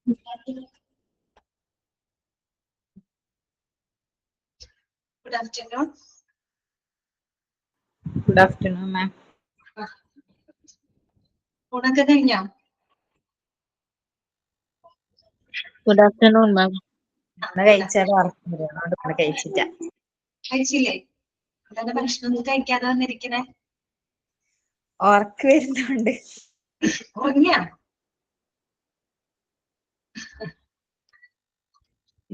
Good afternoon. Good afternoon, ma'am. ഊണൊക്കെ കഴിഞ്ഞോ? Good afternoon, ma'am. കഴിച്ചില്ലേ? എന്താണ് ഭക്ഷണം കഴിക്കാതെ വന്നിരിക്കണേ? ഉറക്ക വരുന്നുണ്ട്. ഉറങ്ങിയാ?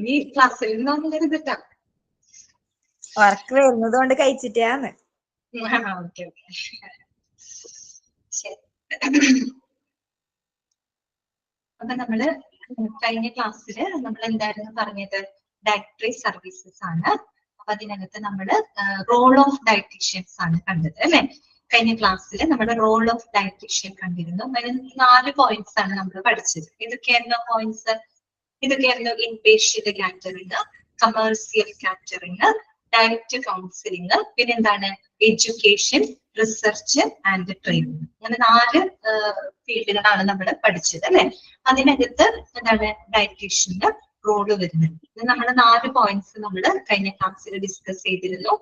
നീ ക്ലാസ്സിൽ നിന്നൊന്നും കരുതട്ടാ. ഉറക്ക വരുന്നത് കൊണ്ട് കഴിച്ചിട്ടാന്ന്. ഓക്കെ ഓക്കെ ശരി. അപ്പൊ നമ്മള് കഴിഞ്ഞ ക്ലാസ്സില് നമ്മൾ എന്തായിരുന്നു പറഞ്ഞത്? ഡയറ്ററി സർവീസസ് ആണ്. അപ്പൊ അതിനകത്ത് നമ്മള് റോൾ ഓഫ് ഡയറ്റീഷ്യൻസ് ആണ് കണ്ടത് അല്ലെ? കഴിഞ്ഞ ക്ലാസ്സിൽ നമ്മുടെ റോൾ ഓഫ് ഡയറ്റീഷ്യൻ കണ്ടിരുന്നു. അതിന് 4 പോയിന്റ്സ് ആണ് നമ്മൾ പഠിച്ചത്. ഇതൊക്കെയായിരുന്നു പോയിന്റ്സ്. ഇതൊക്കെയായിരുന്നു inpatient catering, commercial catering, diet counselling, പിന്നെ എന്താണ് എഡ്യൂക്കേഷൻ, റിസർച്ച് ആൻഡ് ട്രെയിനിങ്. അങ്ങനെ 4 ഫീൽഡുകളാണ് നമ്മൾ പഠിച്ചത് അല്ലെ? അതിനകത്ത് എന്താണ് ഡയറ്റീഷ്യന്റെ റോള് വരുന്നത്. ഇത് നമ്മുടെ 4 പോയിന്റ്സ് നമ്മൾ കഴിഞ്ഞ ക്ലാസ്സിൽ ഡിസ്കസ് ചെയ്തിരുന്നു.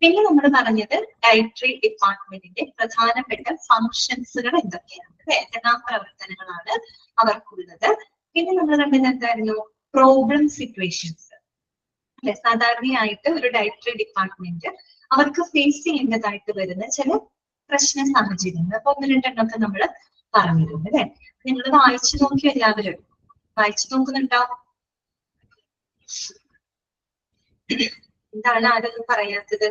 പിന്നെ നമ്മൾ പറഞ്ഞത് ഡയറ്ററി ഡിപ്പാർട്ട്മെന്റിന്റെ പ്രധാനപ്പെട്ട ഫങ്ഷൻസുകൾ എന്തൊക്കെയാണ് അല്ലെ? എന്തെല്ലാം പ്രവർത്തനങ്ങളാണ് അവർക്കുള്ളത്. പിന്നെ നമ്മൾ കണ്ടത് എന്തായിരുന്നു? Problem situations. സാധാരണയായിട്ട് ഒരു ഡയറ്ററി ഡിപ്പാർട്ട്മെന്റ് അവർക്ക് ഫേസ് ചെയ്യേണ്ടതായിട്ട് വരുന്ന ചില പ്രശ്ന സാഹചര്യങ്ങൾ. അപ്പൊ 1-2 എണ്ണമൊക്കെ നമ്മൾ പറഞ്ഞിരുന്നു അല്ലെ? നിങ്ങൾ വായിച്ചു നോക്കി എല്ലാവരും വായിച്ചു നോക്കുന്നുണ്ടോ? എന്താണ് ആരൊന്നും പറയാത്തത്?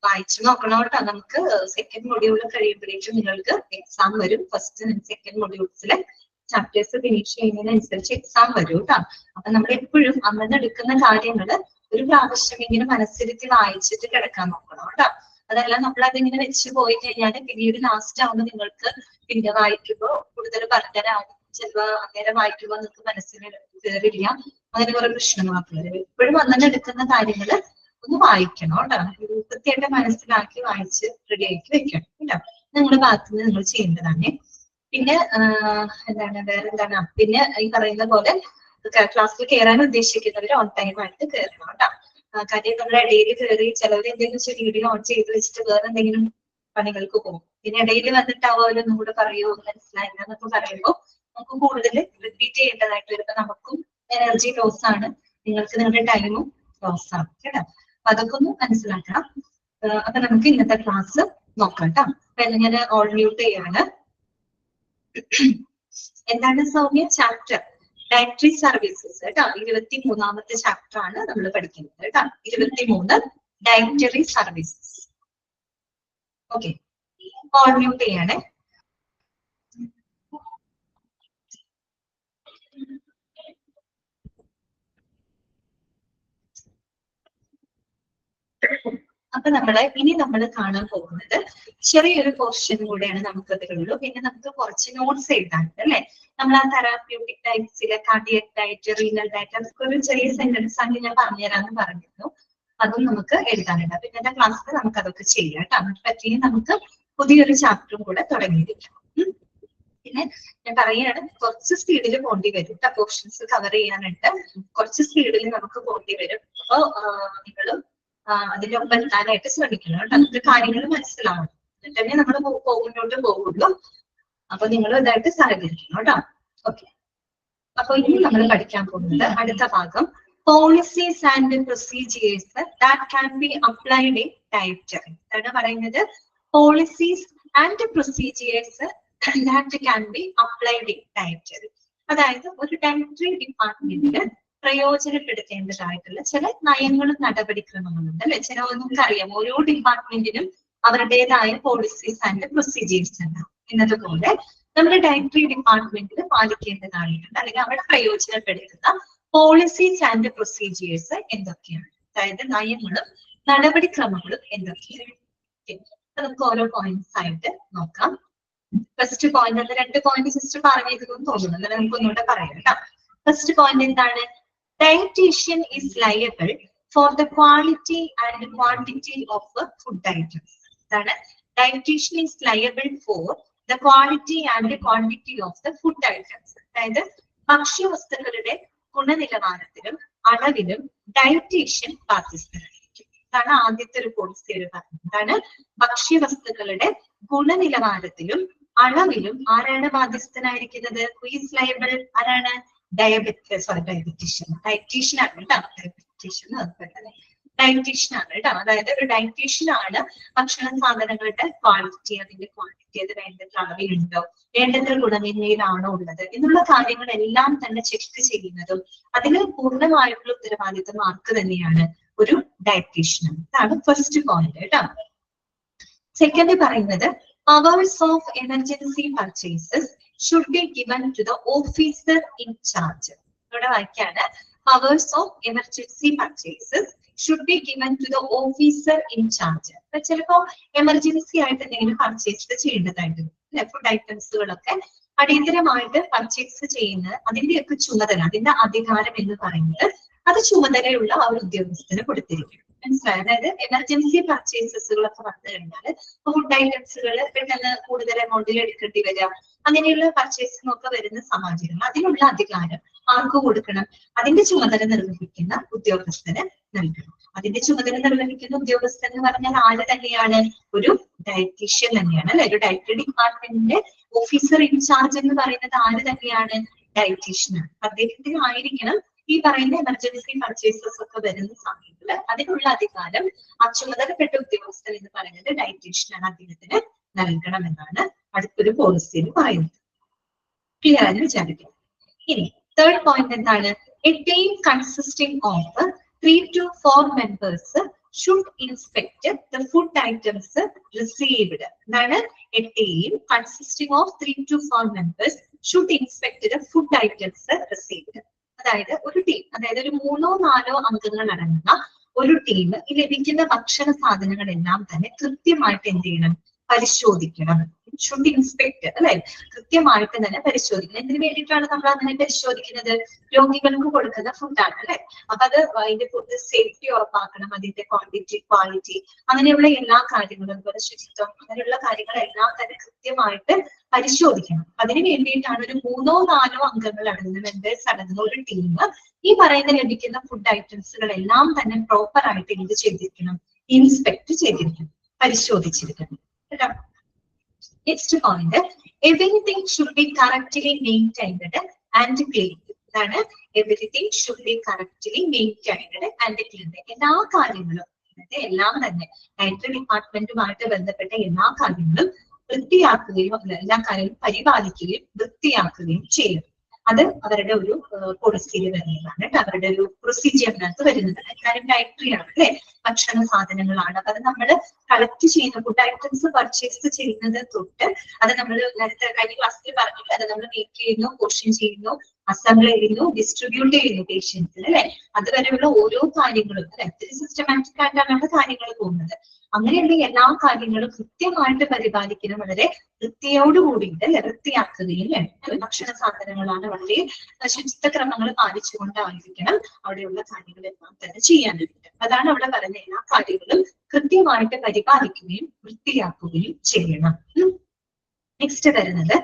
വായിച്ചു നോക്കണം കേട്ടോ. നമുക്ക് സെക്കൻഡ് മൊഡ്യൂൾ കഴിയുമ്പോഴേക്കും നിങ്ങൾക്ക് എക്സാം വരും. ഫസ്റ്റ് ആൻഡ് സെക്കൻഡ് മൊഡ്യൂൾസിലെ ചാപ്റ്റേഴ്സ് ഫിനിഷ് ചെയ്യുന്നതിനനുസരിച്ച് എക്സാം വരും കേട്ടോ. അപ്പൊ നമ്മൾ എപ്പോഴും അന്ന് എടുക്കുന്ന കാര്യങ്ങള് ഒരു പ്രാവശ്യമെങ്കിലും മനസ്സിരുത്തി വായിച്ചിട്ട് കിടക്കാൻ നോക്കണം കേട്ടോ. അതല്ല നമ്മൾ അതിങ്ങനെ വെച്ച് പോയി കഴിഞ്ഞാൽ പിന്നീട് ലാസ്റ്റ് ആവുമ്പോൾ നിങ്ങൾക്ക് പിന്നെ വായിക്കുമ്പോൾ കൂടുതൽ പറഞ്ഞാൽ ചിലപ്പോ അന്നേരം വായിക്കുമ്പോൾ നിങ്ങൾക്ക് മനസ്സിൽ കയറില്ല. അങ്ങനെ കുറെ പ്രശ്നങ്ങളൊക്കെ വരും. എപ്പോഴും അന്ന് എടുക്കുന്ന കാര്യങ്ങള് ഒന്ന് വായിക്കണം കേട്ടോ. കൃത്യമായിട്ട് മനസ്സിലാക്കി വായിച്ച് റെഡി ആക്കി വെക്കണം കേട്ടോ. നിങ്ങളുടെ ഭാഗത്തുനിന്ന് നിങ്ങൾ ചെയ്യേണ്ടതാണ്. പിന്നെ എന്താണ് വേറെ എന്താണ്? പിന്നെ ഈ പറയുന്ന പോലെ ക്ലാസ്സിൽ കയറാൻ ഉദ്ദേശിക്കുന്നവർ ഓൺ ടൈം ആയിട്ട് കയറണം കേട്ടോ. കാര്യം നമ്മുടെ ഇടയിൽ കയറി ചിലവർ എന്തെങ്കിലും വീഡിയോ ഓൺ ചെയ്ത് വെച്ചിട്ട് വേറെ എന്തെങ്കിലും പണികൾക്ക് പോകും. പിന്നെ ഇടയിൽ വന്നിട്ട് അവരൊന്നും കൂടെ പറയുമോ മനസ്സിലായില്ല എന്നൊക്കെ പറയുമ്പോൾ നമുക്ക് കൂടുതൽ റിപ്പീറ്റ് ചെയ്യേണ്ടതായിട്ട് വരുമ്പോൾ നമുക്കും എനർജി ലോസ് ആണ്, നിങ്ങൾക്ക് നിങ്ങളുടെ ടൈമും ലോസ് ആണ് കേട്ടോ. അപ്പൊ അതൊക്കെ ഒന്ന് മനസ്സിലാക്കണം. അപ്പൊ നമുക്ക് ഇന്നത്തെ ക്ലാസ് നോക്കാം കേട്ടോ. അപ്പൊ ഞാൻ ഓൾ മ്യൂട്ട് ചെയ്യാണ്. എന്താണ് സൗമ്യ? ചാപ്റ്റർ ഡയറ്ററി സർവീസസ് കേട്ടോ. 23ാമത്തെ ചാപ്റ്റർ ആണ് നമ്മൾ പഠിക്കുന്നത് കേട്ടോ. 23 dietary services. Okay, all mute ചെയ്യണേ. അപ്പൊ ഇനി നമ്മൾ കാണാൻ പോകുന്നത് ചെറിയൊരു പോർഷൻ കൂടെയാണ് നമുക്ക് അതിലുള്ളൂ. പിന്നെ നമുക്ക് കുറച്ച് നോട്ട്സ് എഴുതാനുണ്ട് അല്ലെ? നമ്മൾ ആ തെറാപ്യൂട്ടിക് ഡയറ്റ്സിലെ കാർഡിയക് ഡയറ്റ്, റീനൽ ഡയറ്റ്, അതൊക്കെ ഒരു ചെറിയ സെന്റൻസ് ആണ് ഞാൻ പറഞ്ഞുതരാമെന്ന് പറഞ്ഞിരുന്നു. അതും നമുക്ക് എഴുതാനുണ്ട്. അപ്പൊ ഇന്നത്തെ ക്ലാസ്സിൽ നമുക്ക് അതൊക്കെ ചെയ്യാം കേട്ടോ. അതിനെ പറ്റി നമുക്ക് പുതിയൊരു ചാപ്റ്ററും കൂടെ തുടങ്ങിയിരിക്കണം. പിന്നെ ഞാൻ പറയുകയാണ്, കുറച്ച് സ്പീഡിൽ പോണ്ടി വരും. പോർഷൻസ് കവർ ചെയ്യാനുണ്ട്. കുറച്ച് സ്പീഡിൽ നമുക്ക് പോണ്ടി വരും. അപ്പൊ നിങ്ങളും അതിന്റെ ഒപ്പം എത്താനായിട്ട് ശ്രമിക്കണം കേട്ടോ. നമുക്ക് കാര്യങ്ങൾ മനസ്സിലാവണം. എന്നിട്ട് തന്നെ നമ്മൾ മുന്നോട്ട് പോകുള്ളൂ. അപ്പൊ നിങ്ങൾ ഇതായിട്ട് സഹകരിക്കണം കേട്ടോ. ഓക്കെ, അപ്പൊ ഇനി നമ്മൾ പഠിക്കാൻ പോകുന്നത് അടുത്ത ഭാഗം policies and procedures that can be applied in dietary. എന്താണ് പറയുന്നത്? Policies and procedures that can be applied in dietary. അതായത് ഒരു ഡയറ്ററി ഡിപ്പാർട്ട്മെന്റിൽ പ്രയോജനപ്പെടുത്തേണ്ടതായിട്ടുള്ള ചില നയങ്ങളും നടപടിക്രമങ്ങളുണ്ട് അല്ലെ? ചില നമുക്കറിയാം, ഓരോ ഡിപ്പാർട്ട്മെന്റിനും അവരുടേതായ പോളിസീസ് ആൻഡ് പ്രൊസീജിയേഴ്സ് ഉണ്ടാവും. എന്നതുപോലെ നമ്മുടെ ഡയറ്ററി ഡിപ്പാർട്ട്മെന്റിൽ പാലിക്കേണ്ടതായിട്ടുണ്ട് അല്ലെങ്കിൽ അവിടെ പ്രയോജനപ്പെടുത്തുന്ന പോളിസീസ് ആൻഡ് പ്രൊസീജിയേഴ്സ് എന്തൊക്കെയാണ്? അതായത് നയങ്ങളും നടപടിക്രമങ്ങളും എന്തൊക്കെയാണ്? നമുക്ക് ഓരോ പോയിന്റ്സ് ആയിട്ട് നോക്കാം. ഫസ്റ്റ് പോയിന്റ്, അത് 2 പോയിന്റ് ജസ്റ്റ് പറഞ്ഞിരുന്നു തോന്നുന്നു. അന്നേരം നമുക്ക് ഒന്നുകൂടെ പറയാം കേട്ടോ. ഫസ്റ്റ് പോയിന്റ് എന്താണ്? Dietitian is liable for the quality and quantity of food items. Dietitian is liable for the quality and quantity of the food items. അതായത് ഭക്ഷ്യവസ്തുക്കളുടെ ഗുണനിലവാരത്തിലും അളവിലും ഡയറ്റീഷ്യൻ ബാധ്യസ്ഥനായിരിക്കും. അതാണ് ആദ്യത്തെ ഒരു പോളിസി പറഞ്ഞത്. അതാണ് ഭക്ഷ്യവസ്തുക്കളുടെ ഗുണനിലവാരത്തിലും അളവിലും ആരാണ് ബാധ്യസ്ഥനായിരിക്കുന്നത്? Who is liable? ആരാണ്? ഡയറ്റീഷ്യൻ ആണ് കേട്ടോ. ഡയറ്റീഷ്യൻ ആണ് കേട്ടോ. അതായത് ഒരു ഡയറ്റീഷ്യൻ ആണ് ഭക്ഷണ സാധനങ്ങളുടെ ക്വാളിറ്റി, അതിന്റെ ക്വാണ്ടിറ്റി, അത് വേണ്ടത്ര അളവിലുണ്ടോ, വേണ്ടത്ര ഗുണമേന്മയിലാണോ ഉള്ളത് എന്നുള്ള കാര്യങ്ങളെല്ലാം തന്നെ ചെക്ക് ചെയ്യുന്നതും അതിന് പൂർണ്ണമായിട്ടുള്ള ഉത്തരവാദിത്വം ആർക്ക് തന്നെയാണ്? ഒരു ഡയറ്റീഷ്യനാണ്. അതാണ് ഫസ്റ്റ് പോയിന്റ് കേട്ടോ. സെക്കൻഡ് പറയുന്നത് powers of emergency purchases should be given to the officer in charge. ഇവിടെ വായിക്കാണ് powers of emergency purchases should be given to the officer in charge. അപ്പൊ ചിലപ്പോ എമർജൻസി ആയിട്ട് എന്തെങ്കിലും പർച്ചേസ് ചെയ്യേണ്ടതായിട്ട് ഫുഡ് ഐറ്റംസുകളൊക്കെ അടിയന്തരമായിട്ട് പർച്ചേസ് ചെയ്യുന്ന അതിന്റെയൊക്കെ ചുമതല, അതിന്റെ അധികാരം എന്ന് പറയുന്നത് അത് ചുമതലയുള്ള ആ ഒരു ഉദ്യോഗസ്ഥന് കൊടുത്തിരിക്കും. മനസ്സിലായി? അതായത് എമർജൻസി പർച്ചേസസുകളൊക്കെ വന്നു കഴിഞ്ഞാൽ ഫുഡ് ഐറ്റംസുകൾ പെട്ടെന്ന് കൂടുതൽ എമൗണ്ടിൽ എടുക്കേണ്ടി വരിക, അങ്ങനെയുള്ള പർച്ചേസിംഗ് ഒക്കെ വരുന്ന സാഹചര്യം അതിനുള്ള അധികാരം ആർക്ക് കൊടുക്കണം? അതിന്റെ ചുമതല നിർവഹിക്കുന്ന ഉദ്യോഗസ്ഥന് നൽകണം. അതിന്റെ ചുമതല നിർവഹിക്കുന്ന ഉദ്യോഗസ്ഥൻ എന്ന് പറഞ്ഞാൽ ആര് തന്നെയാണ്? ഒരു ഡയറ്റീഷ്യൻ തന്നെയാണ് അല്ലെ. ഒരു ഡയറ്ററി ഡിപ്പാർട്ട്മെന്റിന്റെ ഓഫീസർ ഇൻചാർജ് എന്ന് പറയുന്നത് ആര് തന്നെയാണ്? ഡയറ്റീഷ്യനാണ്. അദ്ദേഹത്തിനായിരിക്കണം ഈ പറയുന്ന എമർജൻസി പർച്ചേസസ് ഒക്കെ വരുന്ന സമയത്ത് അതിനുള്ള അധികാരം ആ ചുമതലപ്പെട്ട ഉദ്യോഗസ്ഥൻ എന്ന് പറയുന്നത് ഡയറ്റീഷ്യനാണ്, അദ്ദേഹത്തിന് നൽകണമെന്നാണ് അടുത്തൊരു പോളിസിയിൽ പറയുന്നത്. ക്ലിയർ ആണെന്ന് വിചാരിക്കാം. ഇനി തേർഡ് പോയിന്റ് എന്താണ്? A team consisting of 3 to 4 members should inspect the food items received. എന്താണ്? A team consisting of 3 to 4 members should inspect the food items received. അതായത് ഒരു ടീം, അതായത് ഒരു 3-4 അംഗങ്ങൾ അടങ്ങുന്ന ഒരു ടീം ഈ ലഭിക്കുന്ന ഭക്ഷണ സാധനങ്ങളെല്ലാം തന്നെ കൃത്യമായിട്ട് എന്ത് ചെയ്യണം? പരിശോധിക്കണം. ഷുഡ് ഇൻസ്പെക്ട് അല്ലെ, കൃത്യമായിട്ട് തന്നെ പരിശോധിക്കണം. എന്തിനു വേണ്ടിയിട്ടാണ് നമ്മൾ അങ്ങനെ പരിശോധിക്കുന്നത്? രോഗികൾക്ക് കൊടുക്കുന്ന ഫുഡാണ് അല്ലെ. അപ്പൊ അത് അതിന്റെ ഫുഡ് സേഫ്റ്റി ഉറപ്പാക്കണം, അതിന്റെ ക്വാണ്ടിറ്റി, ക്വാളിറ്റി, അങ്ങനെയുള്ള എല്ലാ കാര്യങ്ങളും, അതുപോലെ ശുചിത്വം, അങ്ങനെയുള്ള കാര്യങ്ങളെല്ലാം തന്നെ കൃത്യമായിട്ട് പരിശോധിക്കണം. അതിന് വേണ്ടിയിട്ടാണ് ഒരു 3-4 അംഗങ്ങൾ അടങ്ങുന്ന മെമ്പേഴ്സ് അടങ്ങുന്ന ഒരു ടീം ഈ പറയുന്ന ലഭിക്കുന്ന ഫുഡ് ഐറ്റംസുകളെല്ലാം തന്നെ പ്രോപ്പർ ആയിട്ട് എന്ത് ചെയ്തിരിക്കണം? ഇൻസ്പെക്ട് ചെയ്തിരിക്കണം, പരിശോധിച്ചിരിക്കണം. Next point, everything should be correctly maintained and cleaned. അതാണ് everything should be correctly maintained and cleaned. എല്ലാ കാര്യങ്ങളും എല്ലാം തന്നെ ഡയറ്ററി ഡിപ്പാർട്ട്മെന്റുമായിട്ട് ബന്ധപ്പെട്ട എല്ലാ കാര്യങ്ങളും വൃത്തിയാക്കുകയും എല്ലാ കാര്യങ്ങളും പരിപാലിക്കുകയും വൃത്തിയാക്കുകയും ചെയ്യും. അത് അവരുടെ ഒരു പോളിസിയിൽ വരുന്നതാണ്, അവരുടെ ഒരു പ്രൊസീജിയറിനകത്ത് വരുന്നത്. കാര്യം ഡയറ്ററിയാണ് അല്ലെ, ഭക്ഷണ സാധനങ്ങളാണ്. അത് നമ്മൾ കളക്ട് ചെയ്യുന്ന ഫുഡ് ഐറ്റംസ് പർച്ചേസ് ചെയ്യുന്നത് തൊട്ട് അത് നമ്മൾ നേരത്തെ കഴിഞ്ഞ ക്ലാസ്സിൽ പറഞ്ഞില്ല, അത് നമ്മൾ മേക്ക് ചെയ്യുന്നു, പോർഷൻ ചെയ്യുന്നു, അസംബിൾ ചെയ്യുന്നു, ഡിസ്ട്രിബ്യൂട്ട് ചെയ്യുന്നു പേഷ്യൻസിന് അല്ലെ. അതുവരെയുള്ള ഓരോ കാര്യങ്ങളും അല്ലെ, ഒത്തിരി സിസ്റ്റമാറ്റിക് ആയിട്ടാണ് കാര്യങ്ങൾ പോകുന്നത്. അങ്ങനെയുള്ള എല്ലാ കാര്യങ്ങളും കൃത്യമായിട്ട് പരിപാലിക്കുന്ന, വളരെ വൃത്തിയോടുകൂടിയിട്ട് അല്ലെ വൃത്തിയാക്കുകയും അല്ലെ. ഭക്ഷണ സാധനങ്ങളാണ്, വളരെ ശുചിത്വ ക്രമങ്ങൾ പാലിച്ചുകൊണ്ടായിരിക്കണം അവിടെയുള്ള കാര്യങ്ങളെല്ലാം തന്നെ ചെയ്യാനായിട്ട്. അതാണ് അവിടെ പറയുന്ന എല്ലാ കാര്യങ്ങളും കൃത്യമായിട്ട് പരിപാലിക്കുകയും വൃത്തിയാക്കുകയും ചെയ്യണം. നെക്സ്റ്റ് വരുന്നത്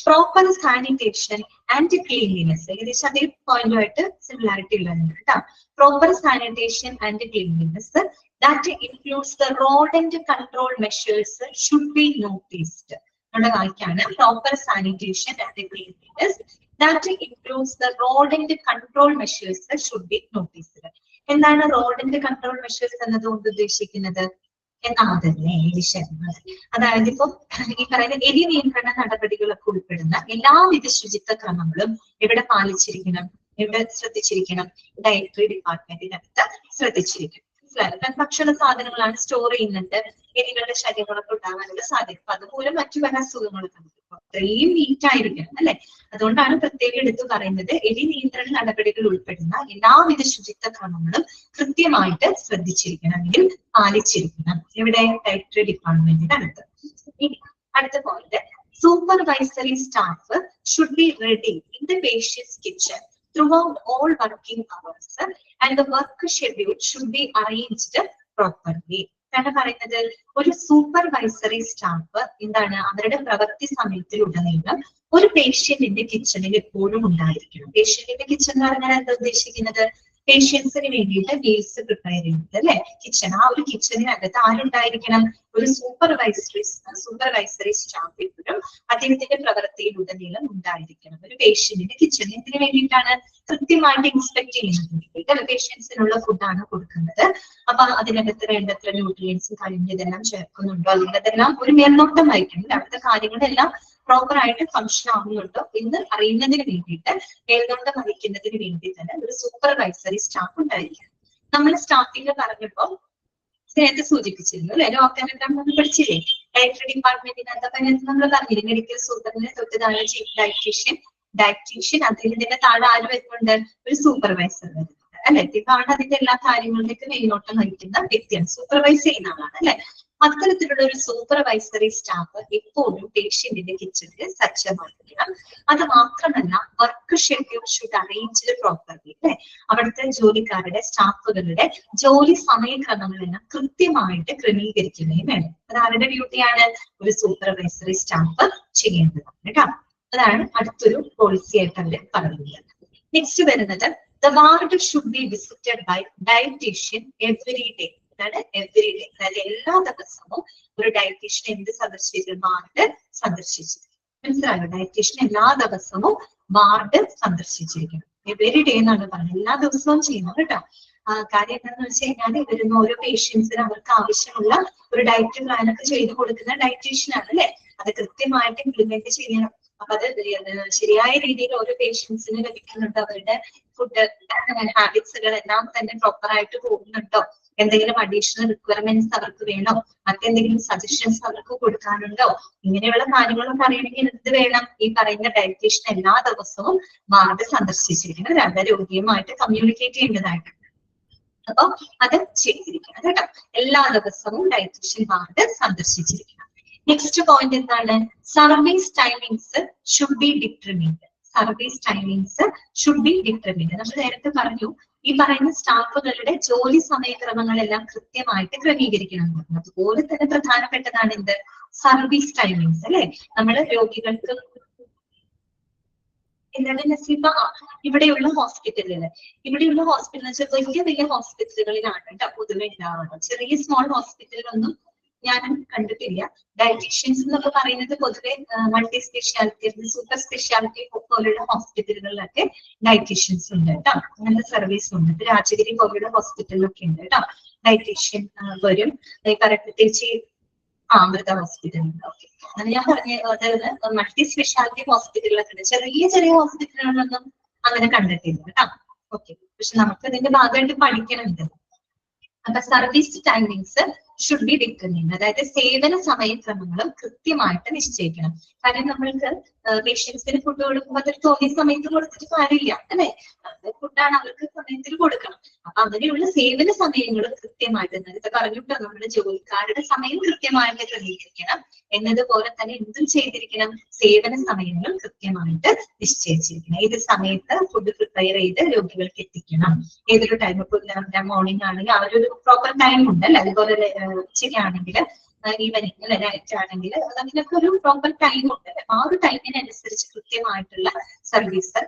പ്രോപ്പർ സാനിറ്റേഷൻ ആൻഡ് ക്ലീൻലിനെസ്. ഏകദേശം അതേ പോയിന്റുമായിട്ട് സിമിലാരിറ്റി ഉള്ളതാണ് കേട്ടോ. Proper sanitation and cleanliness that includes the rodent control measures should be noticed. നമ്മുടെ വായിക്കാണ് proper sanitation and cleanliness that includes the rodent control measures should be noticed. എന്താണ് rodent control measures എന്നതുകൊണ്ട് ഉദ്ദേശിക്കുന്നത്? എന്നാതന്നെ വിഷയങ്ങൾ. അതായത് ഇപ്പൊ ഈ പറയുന്ന എലി നിയന്ത്രണ നടപടികളൊക്കെ ഉൾപ്പെടുന്ന എല്ലാവിധ ശുചിത്വ ക്രമങ്ങളും എവിടെ പാലിച്ചിരിക്കണം, എവിടെ ശ്രദ്ധിച്ചിരിക്കണം? ഡയറ്ററി ഡിപ്പാർട്ട്മെന്റിനകത്ത് ശ്രദ്ധിച്ചിരിക്കണം. ഭക്ഷണ സാധനങ്ങളാണ് സ്റ്റോർ ചെയ്യുന്നുണ്ട്, എലികളുടെ ശല്യങ്ങളൊക്കെ ഉണ്ടാകാനുള്ള സാധ്യത. അപ്പൊ അതുമൂലം മറ്റു പല അസുഖങ്ങളൊക്കെ അത്രയും നീറ്റ് ആയിരിക്കണം അല്ലെ. അതുകൊണ്ടാണ് പ്രത്യേകം എടുത്തു പറയുന്നത് എലി നിയന്ത്രണ നടപടികൾ ഉൾപ്പെടുന്ന എല്ലാവിധ ശുചിത്വ ക്രമങ്ങളും കൃത്യമായിട്ട് ശ്രദ്ധിച്ചിരിക്കണം, അല്ലെങ്കിൽ പാലിച്ചിരിക്കണം. ഇവിടെ ഡയറ്ററി ഡിപ്പാർട്ട്മെന്റിനകത്ത്. ഇനി അടുത്ത point, supervisory staff should be ready in the patients kitchen throughout all working hours and the work schedule should be arranged properly. എന്താണ് പറയുന്നത്? ഒരു സൂപ്പർവൈസറി സ്റ്റാഫ് എന്താണ് അവരുടെ പ്രവൃത്തി സമയത്തിലുടനീളം ഒരു പേഷ്യന്റിന്റെ കിച്ചണിൽ എപ്പോഴും ഉണ്ടായിരിക്കണം. പേഷ്യന്റിന്റെ കിച്ചൺ എന്ന് പറഞ്ഞാൽ എന്താ ഉദ്ദേശിക്കുന്നത്? പേഷ്യൻസിന് വേണ്ടിയിട്ട് മീൽസ് പ്രിപ്പയർ ചെയ്യുന്നത് അല്ലെ, കിച്ചൺ. ആ ഒരു കിച്ചണിനകത്ത് ആരുണ്ടായിരിക്കണം? ഒരു സൂപ്പർവൈസറി സ്റ്റാഫ് എപ്പോഴും അദ്ദേഹത്തിന്റെ പ്രവൃത്തിയിലുടനീളം ഉണ്ടായിരിക്കണം. ഒരു പേഷ്യന്റിന്റെ കിച്ചൺ എന്തിനു വേണ്ടിയിട്ടാണ്? കൃത്യമായിട്ട് ഇൻസ്പെക്ട് ചെയ്യുന്നതിന് വേണ്ടിയിട്ട്. പേഷ്യൻസിനുള്ള ഫുഡാണ് കൊടുക്കുന്നത്. അപ്പൊ അതിനകത്ത് വേണ്ടത്ര ന്യൂട്രിയൻസും കാര്യങ്ങളും ഇതെല്ലാം ചേർക്കുന്നുണ്ടോ, അല്ലെങ്കിൽ അതെല്ലാം ഒരു മേൽനോട്ടം വഹിക്കണം. അവിടുത്തെ കാര്യങ്ങളെല്ലാം പ്രോപ്പർ ആയിട്ട് ഫംഗ്ഷൻ ആവുന്നുണ്ടോ എന്ന് അറിയുന്നതിന് വേണ്ടിയിട്ട്, മേൽനോട്ടം വഹിക്കുന്നതിന് വേണ്ടി തന്നെ ഒരു സൂപ്പർവൈസറി സ്റ്റാഫ് ഉണ്ടായിരിക്കും. നമ്മൾ സ്റ്റാർട്ടിങ്ങിൽ പറഞ്ഞപ്പോ നേരത്തെ സൂചിപ്പിച്ചിരുന്നു അല്ലെ, ഓർഗാനോഗ്രാം നമ്മൾ പഠിച്ചില്ലേ? ഡയറ്ററി ഡിപ്പാർട്ട്മെന്റിനകത്ത് നമ്മൾ പറഞ്ഞില്ലേ, മെഡിക്കൽ സൂപ്പറിന്റെ തൊട്ട് താഴെ ചീഫ് ഡയറ്റീഷ്യൻ അദ്ദേഹത്തിന്റെ താഴെ ആര് വരുന്നുണ്ട്? ഒരു സൂപ്പർവൈസർ വരുന്നുണ്ട് അല്ലെ. ഇതാണ് അതിന്റെ എല്ലാ കാര്യങ്ങളിലേക്ക് മേൽനോട്ടം വഹിക്കുന്ന വ്യക്തിയാണ്, സൂപ്പർവൈസ് ചെയ്യുന്ന ആളാണ് അല്ലെ. അത്തരത്തിലുള്ള ഒരു സൂപ്പർവൈസറി സ്റ്റാഫ് എപ്പോഴും പേഷ്യന്റിന്റെ കിച്ചണിൽ സജ്ജമായിരിക്കണം. അത് മാത്രമല്ല, work schedule should arranged properly അല്ലെ. അവിടുത്തെ ജോലിക്കാരുടെ സ്റ്റാഫുകളുടെ ജോലി സമയക്രമങ്ങളെല്ലാം കൃത്യമായിട്ട് ക്രമീകരിക്കുകയും വേണം. അത് ആരുടെ ഡ്യൂട്ടിയാണ്? ഒരു സൂപ്പർവൈസറി സ്റ്റാഫ് ചെയ്യേണ്ടതാണ് കേട്ടോ. അതാണ് അടുത്തൊരു പോളിസി ആയിട്ട് അവര് പറയുന്നത്. നെക്സ്റ്റ് വരുന്നത്, the ward should be visited by dietitian every day. Every day, അതായത് എല്ലാ ദിവസവും ഒരു ഡയറ്റീഷ്യൻ എന്ത് സന്ദർശിച്ചു? വാർഡ് സന്ദർശിച്ചിരിക്കും. മനസ്സിലായോ? ഡയറ്റീഷ്യൻ എല്ലാ ദിവസവും വാർഡ് സന്ദർശിച്ചിരിക്കണം. എവറി ഡേ എന്നാണ് പറയുന്നത്, എല്ലാ ദിവസവും ചെയ്യണം കേട്ടോ. കാര്യം എന്താണെന്ന് വെച്ച് കഴിഞ്ഞാൽ, വരുന്ന ഓരോ പേഷ്യൻസിന് അവർക്ക് ആവശ്യമുള്ള ഒരു ഡയറ്റ് പ്ലാനൊക്കെ ചെയ്ത് കൊടുക്കുന്ന ഡയറ്റീഷ്യനാണ് അല്ലെ. അത് കൃത്യമായിട്ട് ഇംപ്ലിമെന്റ് ചെയ്യണം. അപ്പൊ അത് ശരിയായ രീതിയിൽ ഓരോ പേഷ്യൻസിന് ലഭിക്കുന്നുണ്ടോ, അവരുടെ ഫുഡ് ഹാബിറ്റ്സുകൾ എല്ലാം തന്നെ പ്രോപ്പർ ആയിട്ട് പോകുന്നുണ്ടോ, എന്തെങ്കിലും അഡീഷണൽ റിക്വയർമെന്റ്സ് അവർക്ക് വേണോ, മറ്റെന്തെങ്കിലും സജഷൻസ് അവർക്ക് കൊടുക്കാനുണ്ടോ, ഇങ്ങനെയുള്ള കാര്യങ്ങളൊക്കെ അറിയണമെങ്കിൽ എന്ത് വേണം? ഈ പറയുന്ന ഡയറ്റീഷ്യൻ എല്ലാ ദിവസവും വാർഡ് സന്ദർശിച്ചിരിക്കണം. രോഗിയുമായിട്ട് കമ്മ്യൂണിക്കേറ്റ് ചെയ്യേണ്ടതായിട്ടുണ്ട്. അപ്പൊ അത് ചെയ്തിരിക്കണം കേട്ടോ. എല്ലാ ദിവസവും ഡയറ്റീഷ്യൻ വാർഡ് സന്ദർശിച്ചിരിക്കണം. നെക്സ്റ്റ് പോയിന്റ് എന്താണ്? Service timings should be determined. Service timings should be determined. നമ്മൾ നേരത്തെ പറഞ്ഞു, ഈ പറയുന്ന സ്റ്റാഫുകളുടെ ജോലി സമയക്രമങ്ങളെല്ലാം കൃത്യമായിട്ട് ക്രമീകരിക്കണം. അതുപോലെ തന്നെ പ്രധാനപ്പെട്ടതാണ് എന്ത്? സർവീസ് ടൈമിങ്സ് അല്ലെ. നമ്മള് രോഗികൾക്ക് എന്താണ് നസീബ, ഇവിടെയുള്ള ഹോസ്പിറ്റലുകൾ വെച്ചാൽ വലിയ വലിയ ഹോസ്പിറ്റലുകളിലാണ് കേട്ടോ പൊതുവെ ഉണ്ടാവുന്നത്. ചെറിയ സ്മോൾ ഹോസ്പിറ്റലുകളൊന്നും ഞാൻ കണ്ടിട്ടില്ല. ഡയറ്റീഷ്യൻസ് എന്നൊക്കെ പറയുന്നത് പൊതുവെ മൾട്ടി സ്പെഷ്യാലിറ്റി, സൂപ്പർ സ്പെഷ്യാലിറ്റി പോലുള്ള ഹോസ്പിറ്റലുകളിലൊക്കെ ഡയറ്റീഷ്യൻസ് ഉണ്ട് കേട്ടോ. അങ്ങനത്തെ സർവീസ് ഉണ്ട്. രാജഗിരി പോലുള്ള ഹോസ്പിറ്റലിലൊക്കെ ഉണ്ട് കേട്ടോ. ഡയറ്റീഷ്യൻ വരും. പ്രത്യേകിച്ച് അമൃത ഹോസ്പിറ്റലുണ്ട്. ഓക്കെ, അങ്ങനെ ഞാൻ പറഞ്ഞ അതായത് മൾട്ടി സ്പെഷ്യാലിറ്റി ഹോസ്പിറ്റലുകളൊക്കെ ഉണ്ട്. ചെറിയ ചെറിയ ഹോസ്പിറ്റലുകളിലൊന്നും അങ്ങനെ കണ്ടിട്ടില്ല കേട്ടോ. ഓക്കെ, പക്ഷെ നമുക്ക് ഇതിന്റെ ഭാഗമായിട്ട് പഠിക്കണം ഇത്. അപ്പൊ service timings should be determined, അതായത് സേവന സമയക്രമങ്ങളും കൃത്യമായിട്ട് നിശ്ചയിക്കണം. കാര്യം നമ്മൾക്ക് പേഷ്യൻസിന് ഫുഡ് കൊടുക്കുമ്പോൾ അതൊരു തോന്നിയ സമയത്ത് കൊടുത്തിട്ട് കാര്യമില്ല അല്ലെ. ഫുഡാണ് അവർക്ക് സമയത്തിൽ കൊടുക്കണം. അപ്പൊ അങ്ങനെയുള്ള സേവന സമയങ്ങളും കൃത്യമായിട്ട്, നേരത്തെ പറഞ്ഞിട്ടോ, നമ്മുടെ ജോലിക്കാരുടെ സമയം കൃത്യമായിട്ട് ക്രമീകരിക്കണം. എന്നതുപോലെ തന്നെ എന്തും ചെയ്തിരിക്കണം? സേവന സമയങ്ങൾ കൃത്യമായിട്ട് നിശ്ചയിച്ചിരിക്കണം. ഏത് സമയത്ത് ഫുഡ് പ്രിപ്പയർ ചെയ്ത് രോഗികൾക്ക് എത്തിക്കണം, ഏതൊരു ടൈം. ഇപ്പോൾ മോർണിംഗ് ആണെങ്കിൽ അവരൊരു പ്രോപ്പർ ടൈം ഉണ്ട് അല്ലെ. അതുപോലെ ഉച്ചയ്ക്കാണെങ്കിൽ ഈവനിങ് അല്ലെ, നൈറ്റ് ആണെങ്കിൽ അതിനൊക്കെ ഒരു പ്രോപ്പർ ടൈം ഉണ്ട്. ആ ഒരു ടൈമിനനുസരിച്ച് കൃത്യമായിട്ടുള്ള സർവീസ്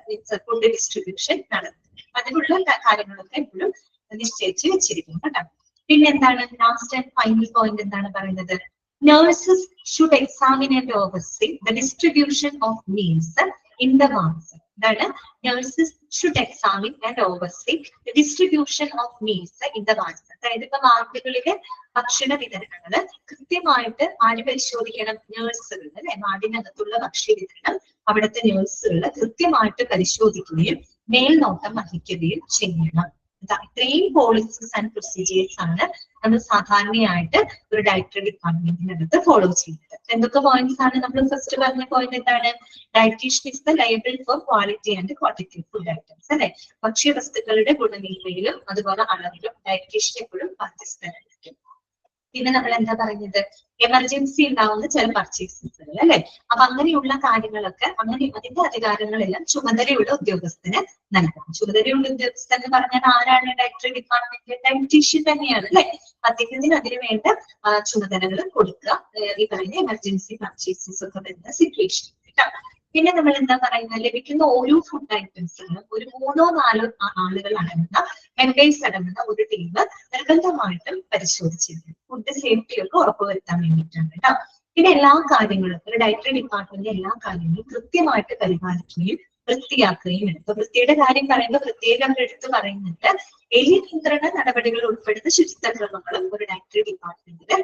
ഫുഡ് ഡിസ്ട്രിബ്യൂഷൻ നടത്തും. അതിനുള്ള കാര്യങ്ങളൊക്കെ എപ്പോഴും നിശ്ചയിച്ച് വെച്ചിരിക്കും കേട്ടോ. പിന്നെ എന്താണ് ലാസ്റ്റ് ആൻഡ് ഫൈനൽ പോയിന്റ് എന്താണ് പറയുന്നത്? Nurses should examine and oversee the distribution of meals in the wards. അതാണ് nurses should examine and oversee the distribution of meals in the wards. അതായത് ഇപ്പൊ വാർഡുകളിലെ ഭക്ഷണ വിതരണങ്ങള് കൃത്യമായിട്ട് ആര് പരിശോധിക്കണം? നഴ്സുകൾ അല്ലെ. വാർഡിനകത്തുള്ള ഭക്ഷ്യ വിതരണം അവിടുത്തെ നഴ്സുകൾ കൃത്യമായിട്ട് പരിശോധിക്കുകയും മേൽനോട്ടം വഹിക്കുകയും ചെയ്യണം. ഇത്രയും പോളിസീസ് ആൻഡ് പ്രൊസീജിയേഴ്സ് ആണ് നമ്മൾ സാധാരണയായിട്ട് ഒരു ഡയറ്ററി ഡിപ്പാർട്ട്മെന്റിനകത്ത് ഫോളോ ചെയ്യുന്നത്. എന്തൊക്കെ പോയിന്റ്സ് ആണ്? നമ്മൾ ഫസ്റ്റ് പറഞ്ഞ പോയിന്റ് എന്താണ്? Dietitian is the liable for quality and quantity food items അല്ലെ. ഭക്ഷ്യവസ്തുക്കളുടെ ഗുണമേന്മയിലും അതുപോലെ അളവിലും ഡയറ്റീഷ്യൻ എപ്പോഴും ബാധ്യസ്ഥരായിരിക്കും. പിന്നെ നമ്മൾ എന്താ പറയുന്നത്, എമർജൻസി ഉണ്ടാവുന്ന ചില പർച്ചേസസുകൾ അല്ലെ. അപ്പൊ അങ്ങനെയുള്ള കാര്യങ്ങളൊക്കെ അതിന്റെ അധികാരങ്ങളെല്ലാം ചുമതലയുള്ള ഉദ്യോഗസ്ഥന് നൽകാം. ചുമതലയുള്ള ഉദ്യോഗസ്ഥൻ എന്ന് പറഞ്ഞാൽ ആരാണ്? ഡയറക്ടറി ഡിപ്പാർട്ട്മെന്റിലെ ഡയറ്റീഷ്യൻ തന്നെയാണ് അല്ലെ. അദ്ദേഹത്തിന് അതിന് വേണ്ട ചുമതലകൾ കൊടുക്കുക ഈ പറയുന്ന എമർജൻസി പർച്ചേസസ് ഒക്കെ വരുന്ന സിറ്റുവേഷൻ കേട്ടോ. പിന്നെ നമ്മൾ എന്താ പറയുന്നത്, ലഭിക്കുന്ന ഓരോ ഫുഡ് ഐറ്റംസിനും ഒരു 3-4 ആളുകൾ അടങ്ങുന്ന മെമ്പേഴ്സ് അടങ്ങുന്ന ഒരു ടീം നിർബന്ധമായിട്ടും പരിശോധിച്ചിരിക്കും. ഫുഡ് സേഫ്റ്റി ഒക്കെ ഉറപ്പുവരുത്താൻ വേണ്ടിയിട്ടാണ് കേട്ടോ. പിന്നെ എല്ലാ കാര്യങ്ങളും ഒരു ഡയറ്ററി ഡിപ്പാർട്ട്മെന്റ് എല്ലാ കാര്യങ്ങളും കൃത്യമായിട്ട് പരിപാലിക്കുകയും വൃത്തിയാക്കുകയും വേണം. ഇപ്പൊ വൃത്തിയുടെ കാര്യം പറയുമ്പോൾ പ്രത്യേകം എടുത്ത് പറയുന്നുണ്ട്, എലി നിയന്ത്രണ നടപടികൾ ഉൾപ്പെടുന്ന ശുചിത്വ ക്രമങ്ങളും ഒരു ഡയറ്ററി ഡിപ്പാർട്ട്മെന്റിൽ